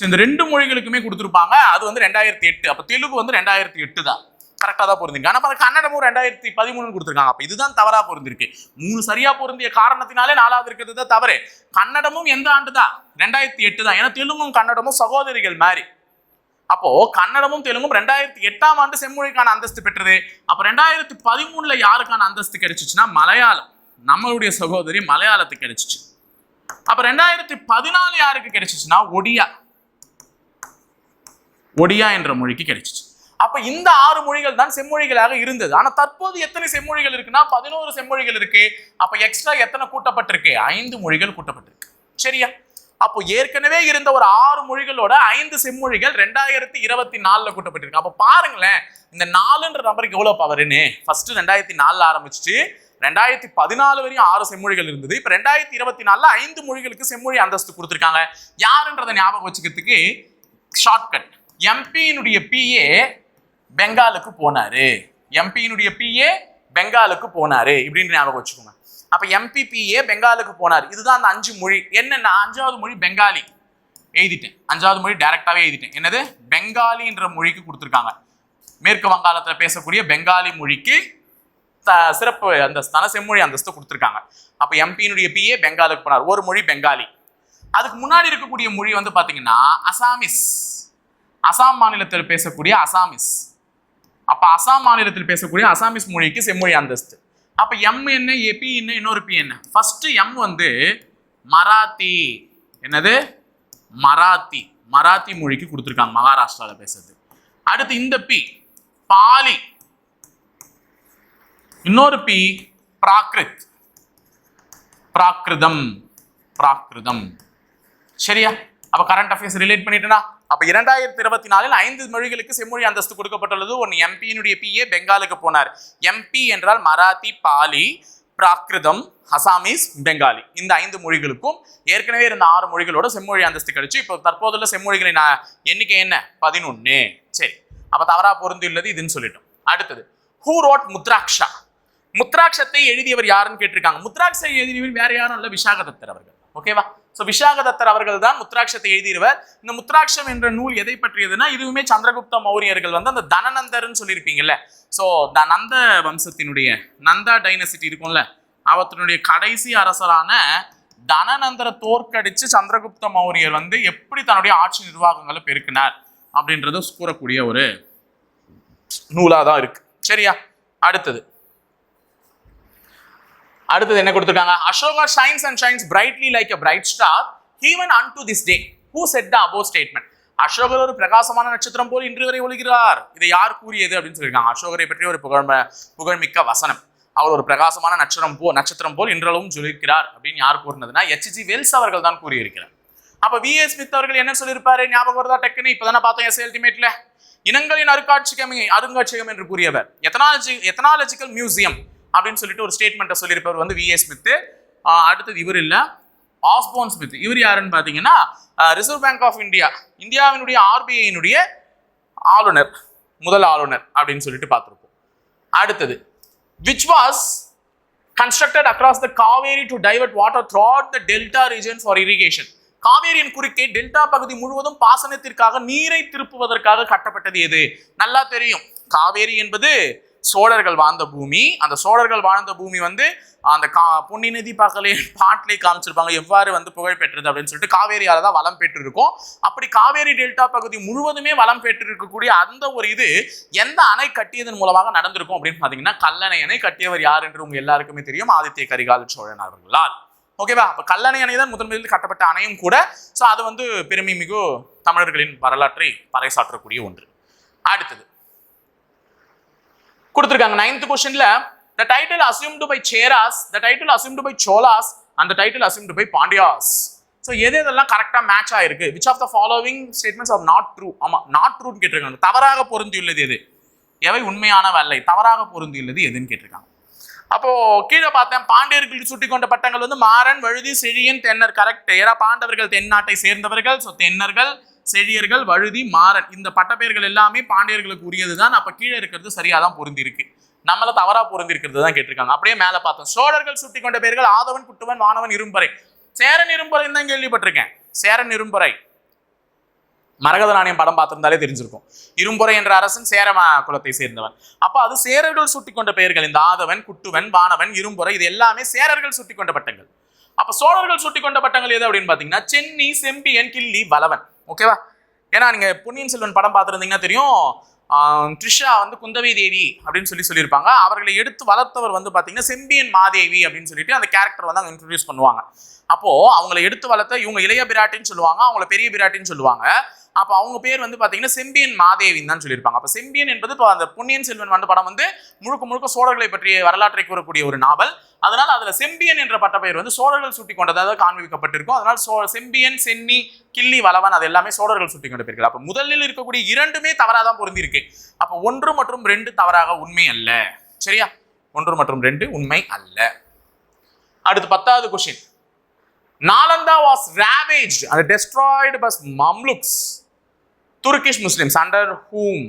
இந்த 2 மொழிகளுக்குமே கொடுத்திருப்பாங்க. அது வந்து 2008. அப்ப தெலுங்கு வந்து 2008 தான், கரெக்டா தான் பொருந்திருக்கு. ஆனா கன்னடமும் 2013 கொடுத்திருக்காங்க. அப்ப இதுதான் தவறா பொருந்திருக்கு. 3 சரியா பொருந்திய காரணத்தினாலே 4வது இருக்கிறது தான் தவறு. கன்னடமும் எந்த ஆண்டு தான், 2008 தான். ஏன்னா தெலுங்கும் கன்னடமும் சகோதரிகள் மாதிரி. அப்போ கன்னடமும் தெலுங்கும் 2008ஆம் ஆண்டு செம்மொழிக்கான அந்தஸ்து பெற்றது. அப்ப 2013ல யாருக்கான அந்தஸ்து கிடைச்சிச்சுன்னா, மலையாளம், நம்மளுடைய சகோதரி மலையாளத்துக்கு கிடைச்சிச்சு. அப்ப 2014 யாருக்கு கிடைச்சிச்சுன்னா, ஒடியா என்ற மொழிக்கு கிடைச்சிச்சு. அப்ப இந்த 6 மொழிகள் தான் செம்மொழிகளாக இருந்தது. ஆனா தற்போது எத்தனை செம்மொழிகள் இருக்குன்னா, 11 செம்மொழிகள் இருக்கு. அப்ப எக்ஸ்ட்ரா எத்தனை கூட்டப்பட்டிருக்கு, 5 மொழிகள் கூட்டப்பட்டிருக்கு. சரியா. அப்போ ஏற்கனவே இருந்த ஒரு 6 மொழிகளோட 5 செம்மொழிகள் 2024ல கூட்டப்பட்டிருக்கு. அப்ப பாருங்களேன், இந்த 4ன்ற நம்பருக்கு எவ்வளவு பவர்னு. ஃபர்ஸ்ட் 2004ல ஆரம்பிச்சு 2014 வரையும் 6 செம்மொழிகள் இருந்தது. இப்ப 2024ல 5 மொழிகளுக்கு செம்மொழி அந்தஸ்து கொடுத்திருக்காங்க. யாருன்றதை ஞாபகம் வச்சுக்கிறதுக்கு ஷார்ட்கட், எம்பியினுடைய பிஏ பெங்காலுக்கு போனாரு. எம்பியினுடைய பிஏ பெங்காலுக்கு போனாரு இப்படின்னு ஞாபகம் வச்சுக்கோங்க. அப்ப எம்பிபிஏ பெங்காலுக்கு போனார். இதுதான் அந்த 5 மொழி. என்னன்னா 5வது மொழி பெங்காலி எழுதிட்டேன். 5வது மொழி டைரக்டாவே எழுதிட்டேன். என்னது? பெங்காலின்ற மொழிக்கு கொடுத்துருக்காங்க. மேற்கு வங்காளத்துல பேசக்கூடிய பெங்காலி மொழிக்கு சிறப்பு அந்தஸ்தான செம்மொழி அந்தஸ்து கொடுத்துருக்காங்க. அப்ப எம்பியினுடைய பிஏ பெங்காலுக்கு போனார். ஒரு மொழி பெங்காலி. அதுக்கு முன்னாடி இருக்கக்கூடிய மொழி வந்து பாத்தீங்கன்னா அசாமிஸ். அசாம் மாநிலத்தில் பேசக்கூடிய அசாமிஸ். அப்ப அசாம் மாநிலத்தில் பேசக்கூடிய அசாமிஸ் மொழிக்கு செம்மொழி அந்தஸ்து. அப்ப எம் என்ன, பி என்ன, இன்னொரு பி என்ன? ஃபர்ஸ்ட் எம் வந்து மராத்தி. என்னது? மராத்தி. மராத்தி மொழிக்கு கொடுத்துருக்காங்க, மகாராஷ்டிரால பேசுறது. அடுத்து இந்த பி பாலி. இன்னொரு பி பிராகிருத். பிராகிருதம். பிராகிருதம். சரியா? அப்ப கரண்ட் அஃபேர்ஸ் ரிலேட் பண்ணிட்டேனா? அப்ப 2024 5 மொழிகளுக்கு செம்மொழி அந்தஸ்து கொடுக்கப்பட்டுள்ளது. ஒன்னு எம்பியினுடைய பிஏ பெங்காலுக்கு போனார். எம்பி என்றால் மராத்தி, பாலி, பிராகிருதம், அசாமீஸ், பெங்காலி. இந்த 5 மொழிகளுக்கும் ஏற்கனவே இருந்த 6 மொழிகளோட செம்மொழி அந்தஸ்து கிடைச்சு. இப்போ தற்போதுள்ள செம்மொழிகளின் எண்ணிக்கை என்ன? 11. சரி, அப்ப தவறா பொருந்துள்ளது இதுன்னு சொல்லிட்டோம். அடுத்தது ஹூ ரோட் முத்ராக்ஷா? முத்ராட்சத்தை எழுதியவர் யாருன்னு கேட்டிருக்காங்க. முத்ராட்சை எழுதியவர் வேற யாரும் இல்ல, விசாகதத்தர் அவர்கள். ஓகேவா? சோ விசாகதத்தர் அவர்கள் தான் முத்ராட்சத்தை எழுதியவர். இந்த முத்ராட்சம் என்ற நூல் எதை பற்றியதுன்னா, இதுவுமே சந்திரகுப்த மௌரியர்கள் வந்து அந்த தனநந்தர்ன்னு சொல்லியிருப்பீங்கல்ல. சோ நந்த வம்சத்தினுடைய நந்தா டைனசிட்டி இருக்கும்ல, அவத்தினுடைய கடைசி அரசரான தனநந்தரை தோற்கடிச்சு சந்திரகுப்த மௌரியர் வந்து எப்படி தன்னுடைய ஆட்சி நிர்வாகங்களை பெருக்கினார் அப்படின்றத கூறக்கூடிய ஒரு நூலாதான் இருக்கு. சரியா? அடுத்தது என்ன கொடுத்திருக்காங்க? Ashoka shines and shines brightly like a bright star even unto this day. Who said the above statement? அசோகர் ஒரு பிரகாசமான நட்சத்திரம் போல் இன்று வரை ஒளிகிறார். இதை யார் கூறியது அப்படின்னு சொல்லியிருக்காங்க. அசோகரை பற்றி ஒரு புகழ்மிக்க வசனம். அவர் ஒரு பிரகாசமான நட்சத்திரம் போல் இன்றளவும் ஜொலிக்கிறார் அப்படின்னு யார் கூறினதுன்னா HG வெல்ஸ் அவர்கள் தான் கூறியிருக்கிறார். அப்ப VA ஸ்மித் அவர்கள் என்ன சொல்லியிருப்பாரு? ஞாபகம் வருதா? டக்குன்னு இப்பதானே பார்த்தோம் எஸ்ஏ அல்டிமேட்ல. இனங்களின் அருங்காட்சியகம் என்று கூறியவர். எத்தனாலஜிக்கல் மியூசியம் அப்படின்னு சொல்லிட்டு ஒரு ஸ்டேட்மெண்ட்டை சொல்லியிருப்பவர் வந்து VA ஸ்மித். அடுத்தது இவர் இல்ல, ஆஸ்போன் ஸ்மித். இவர் யாருன்னு பாத்தீங்கன்னா ரிசர்வ் பேங்க் ஆஃப் இந்தியா, இந்தியாவினுடைய RBI ஆளுநர், முதல் ஆளுநர் அப்படின்னு சொல்லிட்டு பார்த்திருப்போம். அடுத்தது which was constructed across the Kaveri to divert water throughout the delta region for irrigation. காவேரியின் குறுக்கே டெல்டா பகுதி முழுவதும் பாசனத்திற்காக நீரை திருப்புவதற்காக கட்டப்பட்டது எது? நல்லா தெரியும், காவேரி என்பது சோழர்கள் வாழ்ந்த பூமி. அந்த சோழர்கள் வாழ்ந்த பூமி வந்து அந்த பொன்னி நதி பாட்டிலே காமிச்சிருப்பாங்க எவ்வாறு வந்து புகழ் பெற்றது அப்படின்னு சொல்லிட்டு. காவேரியால தான் வளம் பெற்று இருக்கும். அப்படி காவேரி டெல்டா பகுதி முழுவதுமே வளம் பெற்று இருக்கக்கூடிய அந்த ஒரு இது எந்த அணை கட்டியதன் மூலமாக நடந்திருக்கும் அப்படின்னு பாத்தீங்கன்னா, கல்லணை அணை. கட்டியவர் யார் என்று உங்க எல்லாருக்குமே தெரியும், ஆதித்ய கரிகால சோழன் அவர்களால். ஓகேவா? அப்ப கல்லணை அணை தான் முதலில் கட்டப்பட்ட அணையும் கூட. சோ அது வந்து பெருமை மிகு தமிழர்களின் வரலாற்றை பறைசாற்றக்கூடிய ஒன்று. அடுத்தது கொடுத்திருக்காங்க 9th questionல, the title assumed by Cheras, the title assumed by Cholas and the title assumed by Pandyas. So எதெல்லாம் கரெக்டா மேட்ச் ஆயிருக்கு? which of the following statements are not true? ஆமா, not true ன்னு கேட்டிருக்காங்க. தவறாக பொருந்தியுள்ளது எது? எவை உண்மையானவை அல்ல, தவறாக பொருந்தியுள்ளது எதுன்னு கேட்டிருக்காங்க. அப்போ கீழே பார்த்தேன், பாண்டியர்கள் சுட்டி கொண்ட பட்டங்கள் வந்து மாறன், வழுதி, செழியன், தென்னர். கரெக்ட். ஏன்னா பாண்டவர்கள் தென்னாட்டை சேர்ந்தவர்கள். ஸோ தென்னர்கள், செழியர்கள், வழுதி, மாறன் இந்த பட்டப்பெயர்கள் எல்லாமே பாண்டியர்களுக்கு உரியதுதான். அப்ப கீழே இருக்கிறது சரியாதான் பொருந்தி இருக்கு, நம்மள தவறா பொருந்தி இருக்கிறது தான் கேட்டிருக்காங்க. அப்படியே மேல பார்த்தோம், சோழர்கள் சுட்டி கொண்ட பெயர்கள் ஆதவன், குட்டுவன், வானவன், இரும்பறை. சேரன் இரும்பறை தான் கேள்விப்பட்டிருக்கேன். சேரன் இரும்பறை மரகத நாணயம் படம் பார்த்திருந்தாலே தெரிஞ்சிருக்கும். இரும்புரை என்ற அரசன் சேர குலத்தை சேர்ந்தவன். அப்ப அது சேரர்கள் சுட்டி கொண்ட பெயர்கள். இந்த ஆதவன், குட்டுவன், வானவன், இரும்புரை இது எல்லாமே சேரர்கள் சுட்டி கொண்ட பட்டங்கள். அப்ப சோழர்கள் சுட்டி கொண்ட பட்டங்கள் எது அப்படின்னு பாத்தீங்கன்னா, சென்னி, செம்பியன், கிள்ளி, வலவன். ஓகேவா? ஏன்னா நீங்க பொன்னியின் செல்வன் படம் பார்த்திருந்தீங்கன்னா தெரியும், த்ரிஷா வந்து குந்தவை தேவி அப்படின்னு சொல்லியிருப்பாங்க. அவர்களை எடுத்து வளர்த்தவர் வந்து பாத்தீங்கன்னா செம்பியன் மாதேவி அப்படின்னு சொல்லிட்டு அந்த கேரக்டர் வந்து அவங்க இன்ட்ரோடியூஸ் பண்ணுவாங்க. அப்போ அவங்களை எடுத்து வளர்த்த இவங்க இளைய பிராட்டின்னு சொல்லுவாங்க, அவங்கள பெரிய பிராட்டின்னு சொல்லுவாங்க. அப்போ அவங்க பேர் வந்து பாத்தீங்கன்னா செம்பியன் மாதேவின்னு தான் சொல்லியிருப்பாங்க. அப்ப செம்பியன் என்பது அந்த பொன்னியின் செல்வன் வந்து படம் வந்து முழுக்க சோழர்களை பற்றிய வரலாற்றை கூறக்கூடிய ஒரு நாவல். அதனால அதுல செம்பியன் என்ற பட்ட பெயர் வந்து சோழர்கள் சுட்டி கொண்டதாக காண்பிக்கப்பட்டிருக்கும். அதனால செம்பியன், சென்னி, கிள்ளி, வலவன் அது எல்லாமே சோழர்கள் சுட்டி கொண்ட பெயர்கள். அப்ப முதலில் இருக்கக்கூடிய இரண்டுமே தவறாதான் பொருந்தி இருக்கு. அப்ப 1 மற்றும் 2 தவறாக உண்மை அல்ல. சரியா? 1 மற்றும் 2 உண்மை அல்ல. அடுத்து 10வது question. Nalanda was ravaged and destroyed by Mamluks Turkish Muslims under whom.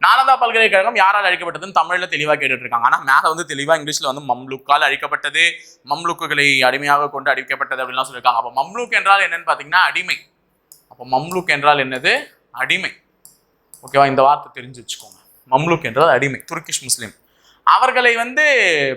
Nalanda பல்கலைக்கழகம் யாரால் அழிக்கப்பட்டதுன்னு தமிழ்ல தெளிவா கேட்டுட்டு இருக்காங்க. ஆனா மேல வந்து தெளிவா இங்கிலீஷ்ல வந்து மம்லுக்கால் அழிக்கப்பட்டது, மம்லுக்குகளை அடிமையாக கொண்டு அழிக்கப்பட்டது அப்படின்லாம் சொல்லியிருக்காங்க. அப்ப மம்லுக் என்றால் என்னன்னு பாத்தீங்கன்னா அடிமை. அப்போ மம்லுக் என்றால் என்னது? அடிமை. ஓகேவா? இந்த வார்த்தை தெரிஞ்சு வச்சுக்கோங்க. மம்லுக் என்றால் அடிமை. துர்கிஷ் முஸ்லிம் அவர்களை வந்து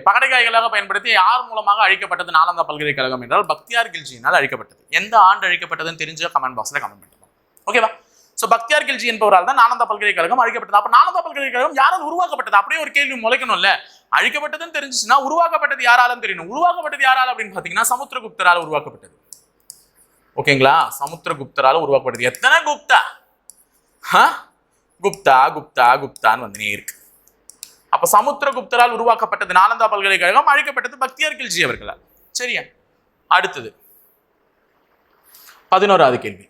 பகடைக்காய்களாக பயன்படுத்தி யார் மூலமாக அழிக்கப்பட்டது நாலந்தா பல்கலைக்கழகம் என்றால் பக்தியார் கில்ஜியினால் அழிக்கப்பட்டது. எந்த ஆண்டு அழிக்கப்பட்டதுன்னு தெரிஞ்ச கமெண்ட் பாக்ஸ்ல கமெண்ட் பண்ணுவோம். ஓகேவா? சோ பக்தியார் கில்ஜி என்பவரால் தான் நாலந்தா பல்கலைக்கழகம் அழிக்கப்பட்டது. அப்ப நாலந்தா பல்கலைக்கழகம் யாரால் உருவாக்கப்பட்டது? அப்படியே ஒரு கேள்வி முளைக்கணும்ல. அழிக்கப்பட்டதுன்னு தெரிஞ்சுச்சுன்னா உருவாக்கப்பட்டது யாராலும் தெரியணும். உருவாக்கப்பட்டது யாரால் அப்படின்னு பாத்தீங்கன்னா சமுத்திரகுப்தரால் உருவாக்கப்பட்டது. ஓகேங்களா? சமுத்திரகுப்தரால் உருவாக்கப்பட்டது. எத்தனை குப்தா? குப்தா குப்தா குப்தான்னு வந்துனே இருக்கு. அப்ப சமுத்திரகுப்தரால் உருவாக்கப்பட்டது நாலந்தா பல்கலைக்கழகம், அழிக்கப்பட்டது பக்தியார் கில்ஜி அவர்களால். சரியா? அடுத்தது 11வது கேள்வி.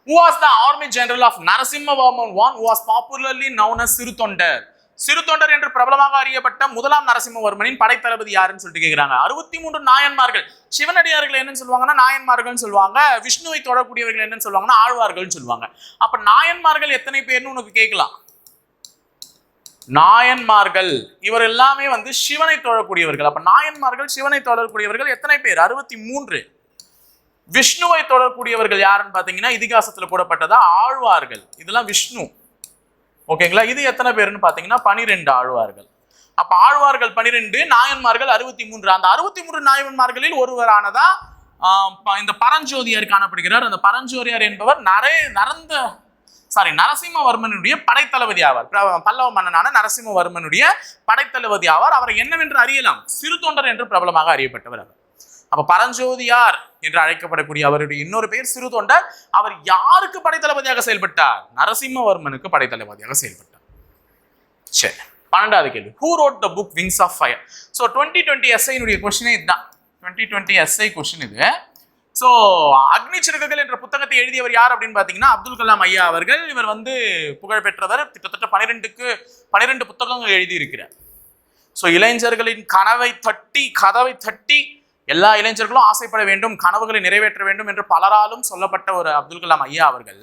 Who was the army general of Narasimhavarman I who was popularly known as சிறுதொண்டர்? சிறுதொண்டர் என்று பிரபலமாக அறியப்பட்ட முதலாம் நரசிம்மவர்மனின் படைத்தளபதி யாருன்னு சொல்லிட்டு கேட்கிறாங்க. 63 நாயன்மார்கள். சிவனடியார்கள் என்னன்னு சொல்லுவாங்கன்னா நாயன்மார்கள் சொல்லுவாங்க. விஷ்ணுவை தொடரக்கூடியவர்கள் என்னன்னு சொல்லுவாங்கன்னா ஆழ்வார்கள் சொல்லுவாங்க. அப்ப நாயன்மார்கள் எத்தனை பேர்னு உனக்கு கேட்கலாம். நாயன்மார்கள் இவர் எல்லாமே வந்து சிவனை தொழக்கூடியவர்கள். அப்ப நாயன்மார்கள் சிவனை தொழக்கூடியவர்கள் எத்தனை பேர்? 63. விஷ்ணுவை தொடரக்கூடியவர்கள் யாருன்னு பாத்தீங்கன்னா இதிகாசத்துல கூடப்பட்டதா ஆழ்வார்கள். இதெல்லாம் விஷ்ணு. ஓகேங்களா? இது எத்தனை பேருன்னு பாத்தீங்கன்னா 12 ஆழ்வார்கள். அப்ப ஆழ்வார்கள் 12, நாயன்மார்கள் 63. அந்த 63 நாயன்மார்களில் ஒருவரானதா இந்த பரஞ்சோதியார் காணப்படுகிறார். அந்த பரஞ்சோதியார் என்பவர் நரசிம்மவர்மனுடைய படைத்தளபதி ஆவார். பல்லவ மன்னனான நரசிம்மவர்மனுடைய படைத்தளபதி ஆவார். அவரை என்னவென்று அறியலாம்? சிறுதொண்டர் என்று பிரபலமாக அறியப்பட்டவர் அவர். அப்ப பரஞ்சோதியார் என்று அழைக்கப்படக்கூடிய அவருடைய இன்னொரு பெயர் சிறுதொண்டர். அவர் யாருக்கு படைத்தளபதியாக செயல்பட்டார்? நரசிம்மவர்மனுக்கு படைத்தளபதியாக செயல்பட்டார். சரி, 12வது கேள்வி. Who wrote the book Wings of Fire? So 2020 essay னுடைய question இதுதான். 2020 essay क्वेश्चन இது. சோ அக்னி சிறகுகள் என்ற புத்தகத்தை எழுதியவர் யார் அப்படின்னு பாத்தீங்கன்னா அப்துல் கலாம் ஐயா அவர்கள். இவர் வந்து புகழ்பெற்றவர். கிட்டத்தட்ட 12 புத்தகங்கள் எழுதியிருக்கிறார். சோ இளைஞர்களின் கதவை தட்டி எல்லா இளைஞர்களும் ஆசைப்பட வேண்டும், கனவுகளை நிறைவேற்ற வேண்டும் என்று பலராலும் சொல்லப்பட்ட ஒரு அப்துல் கலாம் ஐயா அவர்கள்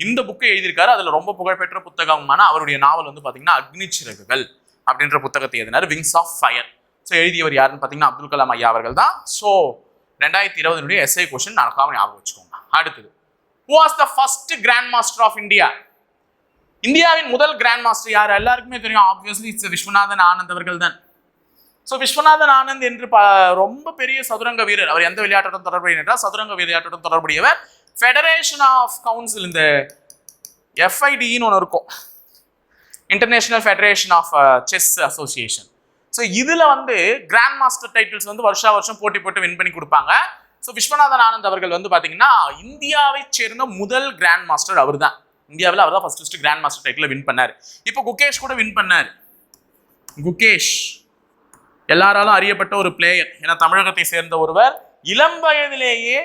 இந்த புக்கை எழுதியிருக்காரு. அதுல ரொம்ப புகழ்பெற்ற புத்தகமான அவருடைய நாவல் வந்து பாத்தீங்கன்னா அக்னி சிறகுகள் அப்படின்ற புத்தகத்தை எழுதினார். Wings of fire. ஸோ எழுதியவர் யாருன்னு பாத்தீங்கன்னா அப்துல் கலாம் ஐயா அவர்கள் தான். ஸோ 2020 எஸ்ஐ கொஸ்டின் நடக்காம ஞாபகம் வச்சுக்கோங்க. அடுத்தது, who was the first grand master of India? இந்தியாவின் முதல் கிராண்ட் மாஸ்டர் யார்? எல்லாருக்குமே தெரியும். ஆப்வியஸ்லி இட்ஸ் விஸ்வநாதன் ஆனந்த் அவர்கள் தான். ஸோ விஸ்வநாதன் ஆனந்த் என்று ரொம்ப பெரிய சதுரங்க வீரர். அவர் எந்த விளையாட்டுடன் தொடர்புடைய என்றால் சதுரங்க விளையாட்டுடன் தொடர்புடையவர். ஃபெடரேஷன் ஆஃப் கவுன்சில், இந்த எஃப்ஐடின்னு ஒன்று இருக்கும், international federation of chess association. So இதில் வந்து கிராண்ட் மாஸ்டர் டைட்டில்ஸ் வந்து வருஷம் போட்டி போட்டு வின் பண்ணி கொடுப்பாங்க. ஸோ விஸ்வநாதன் ஆனந்த் அவர்கள் வந்து பார்த்தீங்கன்னா இந்தியாவை சேர்ந்த முதல் கிராண்ட் மாஸ்டர் அவர் தான். இந்தியாவில் அவர் தான் first grandmaster title win பண்ணார். இப்போ குகேஷ் கூட வின் பண்ணார். குகேஷ் எல்லாராலும் அறியப்பட்ட ஒரு பிளேயர். ஏன்னா தமிழகத்தை சேர்ந்த ஒருவர், இளம் வயதிலேயே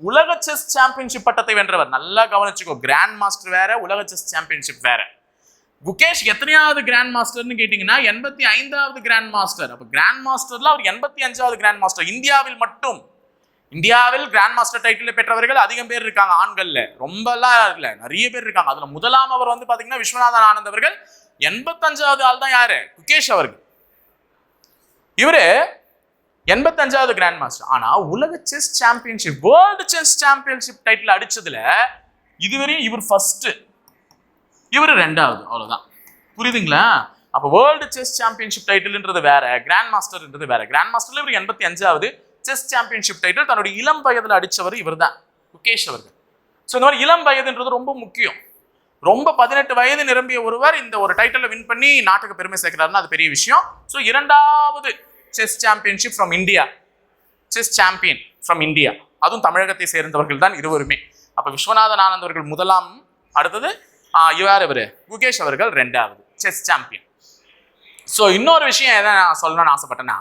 உலக செஸ் சாம்பியன்ஷிப் பட்டத்தை வென்றவர். நல்லா கவனிச்சுக்கோ, கிராண்ட் மாஸ்டர் வேற, உலக செஸ் சாம்பியன்ஷிப் வேற. குகேஷ் எத்தனையாவது கிராண்ட் மாஸ்டர்னு கேட்டீங்கன்னா 85வது கிராண்ட் மாஸ்டர். அப்ப கிராண்ட் மாஸ்டர்ல அவர் 85வது கிராண்ட் மாஸ்டர். இந்தியாவில் கிராண்ட் மாஸ்டர் டைட்டில் பெற்றவர்கள் அதிகம் பேர் இருக்காங்க. ஆண்கள்ல ரொம்ப எல்லாம் இல்ல, நிறைய பேர் இருக்காங்க. அதுல முதலாம் அவர் வந்து பாத்தீங்கன்னா விஸ்வநாதன் ஆனந்த் அவர்கள். 85வது ஆள் தான் யாரு? குகேஷ் அவர்கள். இவரு 85வது கிராண்ட் மாஸ்டர். ஆனா உலக chess championship, world chess championship title அடிச்சதுல இதுவரையும் இவர் ஃபர்ஸ்ட், இவர் 2வது. அவ்வளவுதான். புரியுதுங்களா? அப்ப வேர்ல்டு செஸ் சாம்பியன்ஷிப் டைட்டில்ன்றது வேற, கிராண்ட் மாஸ்டர்ன்றது வேற. கிராண்ட் மாஸ்டர்ல இவர் 85வது, செஸ் சாம்பியன்ஷிப் டைட்டில் தன்னுடைய இளம் வயதுல அடிச்சவர் இவர் தான், குகேஷ் அவர்கள். ஸோ இந்த மாதிரி இளம் வயதுன்றது ரொம்ப முக்கியம். ரொம்ப 18 வயது நிரம்பிய ஒருவர் இந்த ஒரு டைட்டில் வின் பண்ணி நாட்டுக்கு பெருமை சேர்க்கிறாருன்னா அது பெரிய விஷயம். ஸோ 2வது chess championship from India, chess champion from India, அதுவும் தமிழகத்தை சேர்ந்தவர்கள் தான் இருவருமே. அப்ப விஸ்வநாதன் ஆனந்த் அவர்கள் முதலாம், அடுத்தது இவர் குகேஷ் அவர்கள் 2வது செஸ் சாம்பியன். ஸோ இன்னொரு விஷயம் எதை நான் சொல்லணும்னு ஆசைப்பட்டேன்னா,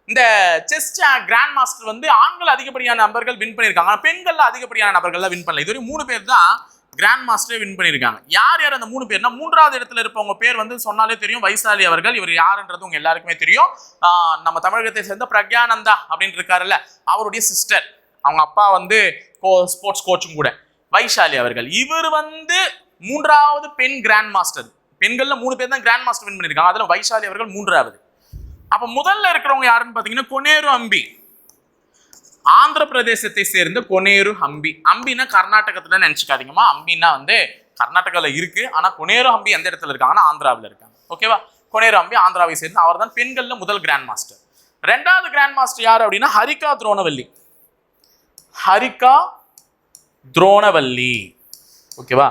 இந்த செஸ் கிராண்ட் மாஸ்டர் வந்து ஆண்கள் அதிகப்படியான நபர்கள் வின் பண்ணியிருக்காங்க, பெண்கள் அதிகப்படியான நபர்கள் வின் பண்ணல. இதுவரை 3 பேர் தான் கிராண்ட் மாஸ்டரே வின் பண்ணியிருக்காங்க. யார் அந்த 3 பேர்னா, 3வது இடத்துல இருப்பவங்க பேர் வந்து சொன்னாலே தெரியும், வைசாலி அவர்கள். இவர் யாருன்றது உங்க எல்லாருக்குமே தெரியும். நம்ம தமிழகத்தை சேர்ந்த பிரக்யானந்தா அப்படின்னு இருக்காருல்ல, அவருடைய சிஸ்டர். அவங்க அப்பா வந்து ஸ்போர்ட்ஸ் கோச்சும் கூட. வைஷாலி அவர்கள். இவர் வந்து மூன்றாவது பெண் கிராண்ட் மாஸ்டர். பெண்கள்ல 3 பேர் தான் கிராண்ட் மாஸ்டர் வின் பண்ணிருக்காங்க. அதுல வைஷாலி அவர்கள் 3வது. அப்ப முதல்ல இருக்கிறவங்க யாருன்னு பாத்தீங்கன்னா கொனேரு ஹம்பி, ஆந்திர பிரதேசத்தை சேர்ந்த கொனேரு ஹம்பி. ஹம்பின்னா கர்நாடகத்துல நினைச்சுக்காதீங்கம்மா, ஹம்பின்னா வந்து கர்நாடகால இருக்கு, ஆனா கொனேரு ஹம்பி எந்த இடத்துல இருக்காங்கன்னா ஆந்திராவில் இருக்காங்க. ஓகேவா? கொனேரு ஹம்பி ஆந்திராவை சேர்ந்து அவர் தான் பெண்கள்ல முதல் கிராண்ட் மாஸ்டர். 2வது கிராண்ட் மாஸ்டர் யார் அப்படின்னா ஹரிகா துரோணவல்லி. ஹரிகா துரோணவல்லி. ஓகேவா?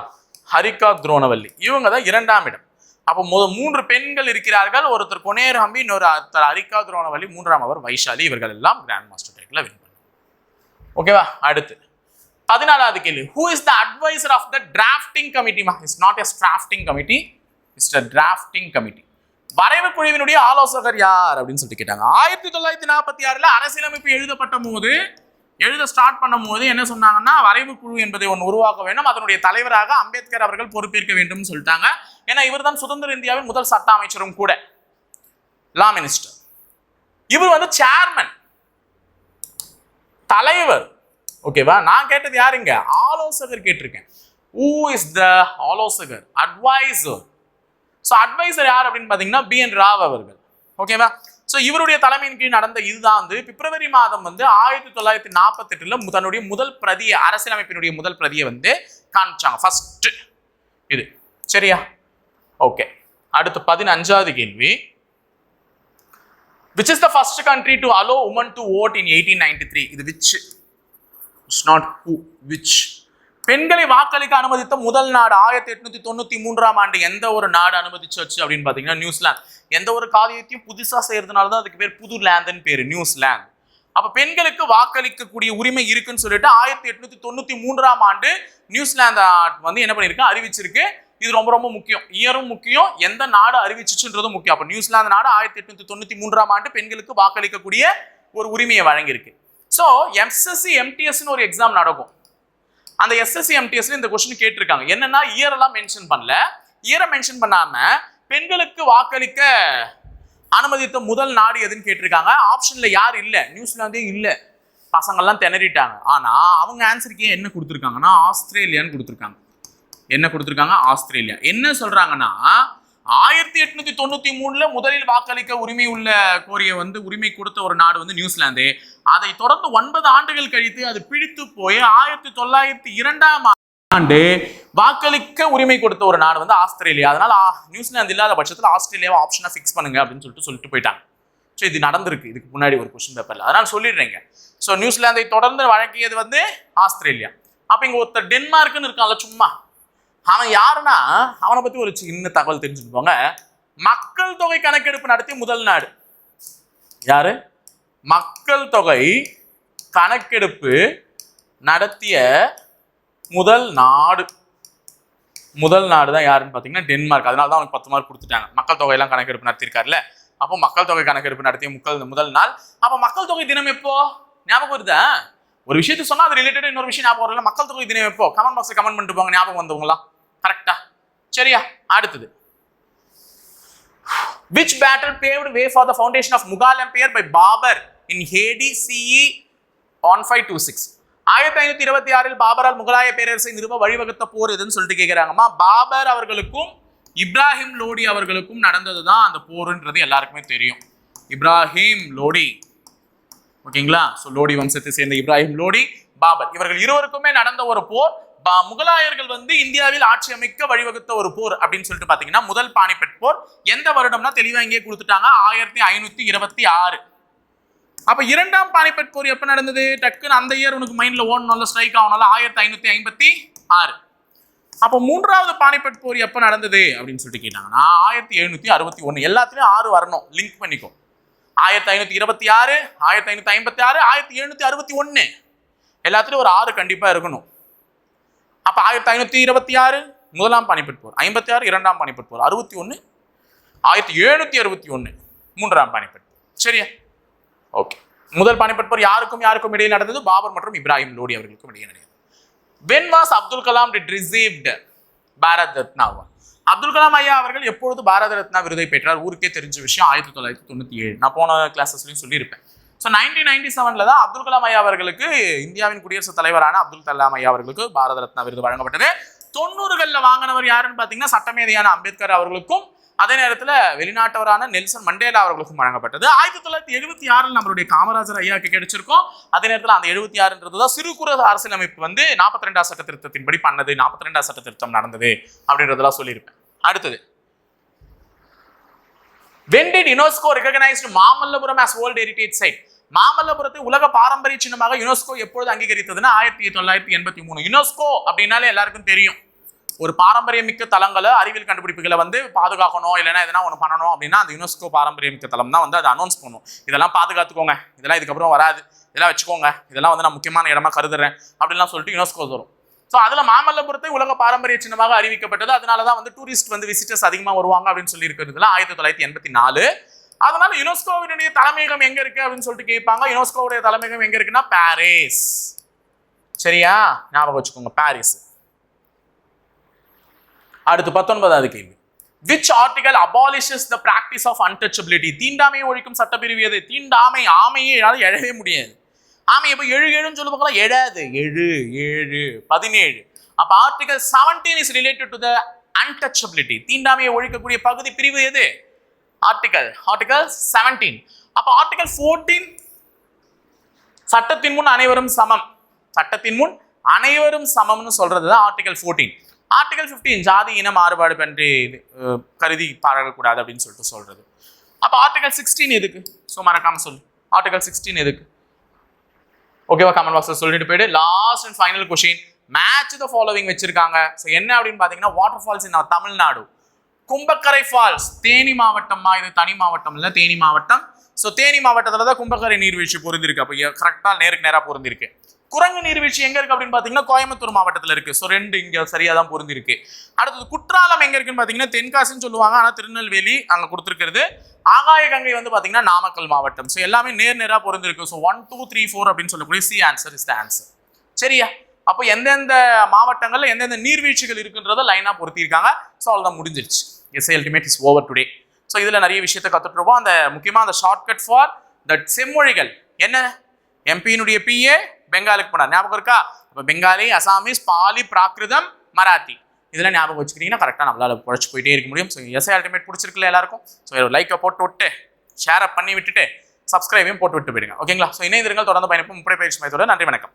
ஹரிகா துரோணவல்லி இவங்க தான் 2ஆம் இடம். அப்போ 3 பெண்கள் இருக்கிறார்கள். ஒருத்தர் கொனேரு ஹம்பி, இன்னொருத்தர் ஹரிகா துரோணவல்லி, 3ஆம் அவர் வைஷாலி. இவர்கள் எல்லாம் கிராண்ட் மாஸ்டர் டைட்டில் வின் பண்ணுவாங்க. ஓகேவா? அடுத்து 14வது கேள்வி. Who is the advisor of the drafting committee? It's not a drafting committee, it's a drafting committee. வரைவு குழுவினுடைய ஆலோசகர் யார் அப்படின்னு சொல்லிட்டு கேட்டாங்க. 1946ல அரசியலமைப்பு எழுத ஸ்டார்ட் பண்ணும் போது என்ன சொன்னாங்கன்னா, வரைவு குழு என்பதை ஒன்று உருவாக்க வேண்டும், அதனுடைய தலைவராக அம்பேத்கர் அவர்கள் பொறுப்பேற்க வேண்டும் சொல்லிட்டாங்க. ஏன்னா இவர் தான் சுதந்திர இந்தியாவின் முதல் சட்ட அமைச்சரும் கூட, லா மினிஸ்டர். இவர் வந்து சேர்மன், தலைவர். ஓகேவா? நான் கேட்டது யாருங்க? ஆலோசகர் கேட்டிருக்கேன். Who is the ஆலோசகர்? அட்வைசர். ஸோ அட்வைசர் யார் அப்படின்னு பார்த்தீங்கன்னா BN ராவ் அவர்கள். ஓகேவா? ஸோ இவருடைய தலைமையின் கீழ் நடந்த இதுதான் வந்து பிப்ரவரி மாதம் வந்து 1948ல தன்னுடைய முதல் பிரதியை, அரசியலமைப்பினுடைய முதல் பிரதியை வந்து காமிச்சாங்க. ஃபர்ஸ்ட் இது. சரியா? ஓகே. அடுத்து 15வது கேள்வி. Which is the first country to allow women to vote in 1893? இது which? It's not who, which. பெண்களை வாக்களிக்க அனுமதித்த முதல் நாடு 1893ஆம் ஆண்டு எந்த ஒரு நாடு அனுமதிச்சு அப்படின்னு பாத்தீங்கன்னா நியூசிலாந்து. எந்த ஒரு காரியத்தையும் புதுசா செய்யறதுனால தான் அதுக்கு பேர் புது லேந்துன்னு பேரு, நியூசிலாந்து. அப்ப பெண்களுக்கு வாக்களிக்கக்கூடிய உரிமை இருக்குன்னு சொல்லிட்டு 1893ஆம் ஆண்டு நியூசிலாந்து வந்து என்ன பண்ணிருக்கு, அறிவிச்சிருக்கு. இது ரொம்ப ரொம்ப முக்கியம். இயரும் முக்கியம், எந்த நாடு அறிவிச்சுன்றதும் முக்கியம். அப்ப நியூசிலாந்து நாடு 1893ஆம் ஆண்டு பெண்களுக்கு வாக்களிக்கக்கூடிய ஒரு உரிமையை வழங்கியிருக்கு. ஸோ எஸ்எஸ்சி எம்டிஎஸ்ன்னு ஒரு எக்ஸாம் நடக்கும். அந்த எஸ்எஸ்சி எம்டிஎஸ்ல இந்த கொஸ்டின் கேட்டிருக்காங்க. என்னன்னா இயரெல்லாம் மென்ஷன் பண்ணல. இயரை மென்ஷன் பண்ணாம பெண்களுக்கு வாக்களிக்க அனுமதித்த முதல் நாடு எதுன்னு கேட்டிருக்காங்க. ஆப்ஷன்ல யார் இல்ல, நியூசிலாந்தே இல்ல. பசங்கள்லாம் திணறிட்டாங்க. ஆனா அவங்க ஆன்சருக்கு என்ன கொடுத்துருக்காங்கன்னா ஆஸ்திரேலியான்னு கொடுத்துருக்காங்க. என்ன கொடுத்துருக்காங்க? ஆஸ்திரேலியா. என்ன சொல்றாங்கன்னா 1893ல முதலில் வாக்களிக்க உரிமை உள்ள கோரிய வந்து உரிமை கொடுத்த ஒரு நாடு வந்து நியூசிலாந்து. அதை தொடர்ந்து 9 ஆண்டுகள் கழித்து அது பிடித்து போய் 1902ஆம் ஆண்டு வாக்களிக்க உரிமை கொடுத்த ஒரு நாடு வந்து ஆஸ்திரேலியா. அதனால நியூசிலாந்து இல்லாத பட்சத்தில் ஆஸ்திரேலியாவை ஆப்ஷனா ஃபிக்ஸ் பண்ணுங்க அப்படின்னு சொல்லிட்டு போயிட்டாங்க. ஸோ இது நடந்திருக்கு இதுக்கு முன்னாடி ஒரு கொஸ்டின் பேப்பர்ல, அதனால சொல்லிடுறேங்க. ஸோ நியூசிலாந்தை தொடர்ந்து வழங்கியது வந்து ஆஸ்திரேலியா. அப்ப இங்க ஒருத்தர் டென்மார்க்னு இருக்கான்ல, சும்மா அவன் யாருன்னா அவனை பத்தி ஒரு சின்ன தகவல் தெரிஞ்சுட்டு போங்க. மக்கள் தொகை கணக்கெடுப்பு நடத்திய முதல் நாடு யாரு? மக்கள் தொகை கணக்கெடுப்பு நடத்திய முதல் நாடு தான் யாருன்னு பாத்தீங்கன்னா டென்மார்க். அதனால தான் அவனுக்கு 10 மார்க் கொடுத்துட்டாங்க. மக்கள் தொகை எல்லாம் கணக்கெடுப்பு நடத்திருக்காருல்ல, அப்போ மக்கள் தொகை கணக்கெடுப்பு நடத்திய முதல் நாள். அப்ப மக்கள் தொகை தினம் எப்போ ஞாபகம் வருதா? ஒரு விஷயத்தை சொன்னா அது ரிலேட்டட் இன்னொரு விஷயம் ஞாபகம் வரல. மக்கள் தொகை தினம் எப்போ? கமெண்ட் பாக்ஸ்ல கமெண்ட் பண்ணிட்டு போங்க ஞாபகம் வந்தவங்களா. கரெக்டா? சரியா? அடுத்தது. Which battle paved way for the foundation of Mughal Empire by Babur in AD CE 1526? 1526 பாபரால் முகலாய பேரரசை நிறுவ வழிவகுத்த போர் எதுன்னு சொல்லிட்டு கேட்கிறாங்கம்மா. பாபர் அவர்களுக்கும் இப்ராஹிம் லோடி அவர்களுக்கும் நடந்ததுதான் அந்த போருன்றது எல்லாருக்குமே தெரியும். இப்ராஹிம் லோடி, ஓகேங்களா? ஸோ லோடி வம்சத்தை சேர்ந்த இப்ராஹிம் லோடி, பாபர் இவர்கள் இருவருக்குமே நடந்த ஒரு போர். முகலாயர்கள் வந்து இந்தியாவில் ஆட்சி அமைக்க வழிவகுத்த ஒரு போர் அப்படின்னு சொல்லிட்டு பாத்தீங்கன்னா முதல் பானிபட் போர். எந்த வருடம்னா தெளிவா இங்கே கொடுத்துட்டாங்க, 1526. அப்ப 2ஆம் பானிபட் போர் எப்ப நடந்தது? டக்குன்னு அந்த இயர் உனக்கு மைண்ட்ல ஓடணும்ல, ஸ்ட்ரைக் ஆகணும்ல, 1556. அப்ப 3வது பானிபட் போர் எப்ப நடந்தது அப்படின்னு சொல்லிட்டு கேட்டாங்கன்னா 1761. எல்லாத்துலயும் 6 வரணும், லிங்க் பண்ணிக்கோ. 1526, 1556, 1761 எல்லாத்துலயும் ஒரு 6 கண்டிப்பா இருக்கணும். அப்ப 1526 முதலாம் பானிபட் போர், 56 2ஆம் பானிபட் போர், 61 1761 3ஆம் பானிபட். சரியா? ஓகே. முதல் பானிபட் போர் யாருக்கும் இடையே நடந்தது? பாபர் மற்றும் இப்ராஹிம் லோடி அவர்களுக்கும் இடையே நடந்தது. When was Abdul Kalam received Bharat Ratna? Abdul Kalam ஐயா அவர்கள் எப்பொழுது பாரத ரத்னா விருதை பெற்றார்? ஊருக்கே தெரிஞ்ச விஷயம், 1997. நான் போன கிளாஸஸ்லயும் சொல்லியிருப்பேன். ஸோ 1997 தான் அப்துல் கலாம் ஐயா அவர்களுக்கு இந்தியாவின் குடியரசுத் தலைவரான அப்துல் கலாம் ஐயா அவர்களுக்கு பாரத ரத்னா விருது வழங்கப்பட்டது. 90களில் வாங்கினவர் யாருன்னு பார்த்தீங்கன்னா சட்டமேதையான அம்பேத்கர் அவர்களுக்கும் அதே நேரத்தில் வெளிநாட்டவரான நெல்சன் மண்டேலா அவர்களுக்கும் வழங்கப்பட்டது. 1976 நம்மளுடைய காமராஜர் ஐயாவுக்கு கிடைச்சிருக்கும். அதே நேரத்தில் அந்த 76 தான் சிறு குறு அரசியலமைப்பு வந்து 42ஆம் சட்ட திருத்தத்தின்படி பண்ணது, 42ஆம் சட்ட திருத்தம் நடந்தது அப்படின்றதெல்லாம் சொல்லியிருப்பேன். அடுத்தது, when did UNESCO recognized Mamallapuram as World Heritage Site? மாமல்லபுரத்தை உலக பாரம்பரிய சின்னமாக யுனெஸ்கோ எப்பொழுது அங்கீகரித்ததுன்னா 1983. யுனெஸ்கோ அப்படின்னாலே எல்லாருக்கும் தெரியும், ஒரு பாரம்பரியமிக்க தலங்களை அறிவியல் கண்டுபிடிப்புகளை வந்து பாதுகாக்கணும், இல்லைன்னா எதனா ஒன்று பண்ணணும் அப்படின்னா அந்த யுனெஸ்கோ பாரம்பரியமிக்க தலம் தான் வந்து அதை அனௌன்ஸ் பண்ணும். இதெல்லாம் பாதுகாத்துக்கோங்க, இதெல்லாம் இதுக்கப்புறம் வராது, இதெல்லாம் வச்சுக்கோங்க, இதெல்லாம் வந்து நான் முக்கியமான இடமா கருதுறேன் அப்படின்லாம் சொல்லிட்டு யுனெஸ்கோ வரும். ஸோ அதில் மாமல்லபுரத்தை உலக பாரம்பரிய சின்னமாக அறிவிக்கப்பட்டது. அதனால தான் வந்து டூரிஸ்ட் வந்து விசிட்டர்ஸ் அதிகமாக வருவாங்க அப்படின்னு சொல்லி இருக்கிறதுல 1984. அதனால யுனெஸ்கோவினுடைய தலைமையகம் எங்க இருக்கு அப்படின்னு சொல்லிட்டு கேட்பாங்க. யுனெஸ்கோவுடைய தலைமையகம் எங்க இருக்குன்னா பாரிஸ். சரியா, ஞாபகம் வச்சுக்கோங்க, பாரிஸ். அடுத்து 19வது கேள்வி, which article abolishes the practice of untouchability? தீண்டாமையை ஒழிக்கும் சட்டப்பிரிவு எது? தீண்டாமை, ஆமையே எழவே முடியாது. ஆமையை போய் எழுன்னு சொல்ல பார்க்கலாம், எழாது. 17. அப்ப article 17 is related to the untouchability. தீண்டாமையை ஒழிக்கக்கூடிய பகுதி பிரிவு எது? ஆர்டிகல் 17. அப்ப ஆர்டிகல் 14 சட்டத்தின் முன் அனைவரும் சமம். சட்டத்தின் முன் அனைவரும் சமம்னு சொல்றதுதான் ஆர்டிகல் 14. ஆர்டிகல் 15 ஜாதி இன மாறுபாடு பற்றி கருதி பாராட்டக்கூடாது அப்படின்னு சொல்லிட்டு சொல்றது. அப்ப ஆர்டிகல் 16 எதுக்கு? ஸோ மறக்காம சொல்லு, ஆர்டிகல் 16 எதுக்கு? ஓகேவா, கமெண்ட் பாக்ஸ்ல சொல்லிட்டு போயிட்டு. Last and final question, match the following வச்சிருக்காங்க. ஸோ என்ன அப்படின்னு பாத்தீங்கன்னா, waterfalls in Tamil Nadu. Kumbakkarai falls Theni மாவட்டமா? இது தனி மாவட்டம் இல்ல, தேனி மாவட்டம். ஸோ தேனி மாவட்டத்துல தான் கும்பக்கரை நீர்வீழ்ச்சி பொருந்திருக்கு. அப்போ கரெக்டா நேருக்கு நேரா பொருந்திருக்கு. குரங்கு நீர்வீழ்ச்சி எங்க இருக்கு அப்படின்னு பாத்தீங்கன்னா கோயம்புத்தூர் மாவட்டத்துல இருக்கு. ஸோ 2 இங்க சரியா தான் பொருந்திருக்கு. அடுத்தது குற்றாலம் எங்க இருக்குன்னு பாத்தீங்கன்னா தென்காசின்னு சொல்லுவாங்க, ஆனா திருநெல்வேலி அங்க கொடுத்துருக்கிறது. ஆகாய கங்கை வந்து பாத்தீங்கன்னா நாமக்கல் மாவட்டம். ஸோ எல்லாமே நேரா பொருந்திருக்கு. ஸோ 1, 2, 3, 4 அப்படின்னு சொல்லக்கூடிய C answer is the answer. சரியா, அப்போ எந்தெந்த மாவட்டங்கள்ல எந்தெந்த நீர்வீழ்ச்சிகள் இருக்குன்றத லைனா பொருத்திருக்காங்க. ஸோ அவ்வளவுதான், முடிஞ்சிருச்சு. SI ultimate is over today. So இதுல நிறைய விஷயத்தை கத்துட்டு இருப்போம். அந்த முக்கியமா அந்த ஷார்ட்கட் ஃபார் தட் செம்மொழிகள் என்ன? எம்பியினுடைய பிஏ பெங்காலுக்கு போனார், ஞாபகம் இருக்கா? இப்போ பெங்காலி, அசாமீஸ், பாலி, பிராகிருதம், மராத்தி, இதெல்லாம் ஞாபகம் வச்சுக்கிட்டீங்கன்னா கரெக்டாக நம்மளால குறைச்சி போயிட்டே இருக்க முடியும். ஸோ எஸ்ஐ அல்டிமேட் பிடிச்சிருக்குல்ல எல்லாருக்கும்? ஸோ லைக்கை போட்டு விட்டு ஷேரை பண்ணி விட்டுட்டு சப்ஸ்கிரைபையும் போட்டு விட்டு போயிடுங்க. ஓகேங்களா? ஸோ இணைந்திருங்கள், தொடர்ந்து பயணிப்போம். முப்படை பயிற்சி மையத்தோட. நன்றி, வணக்கம்.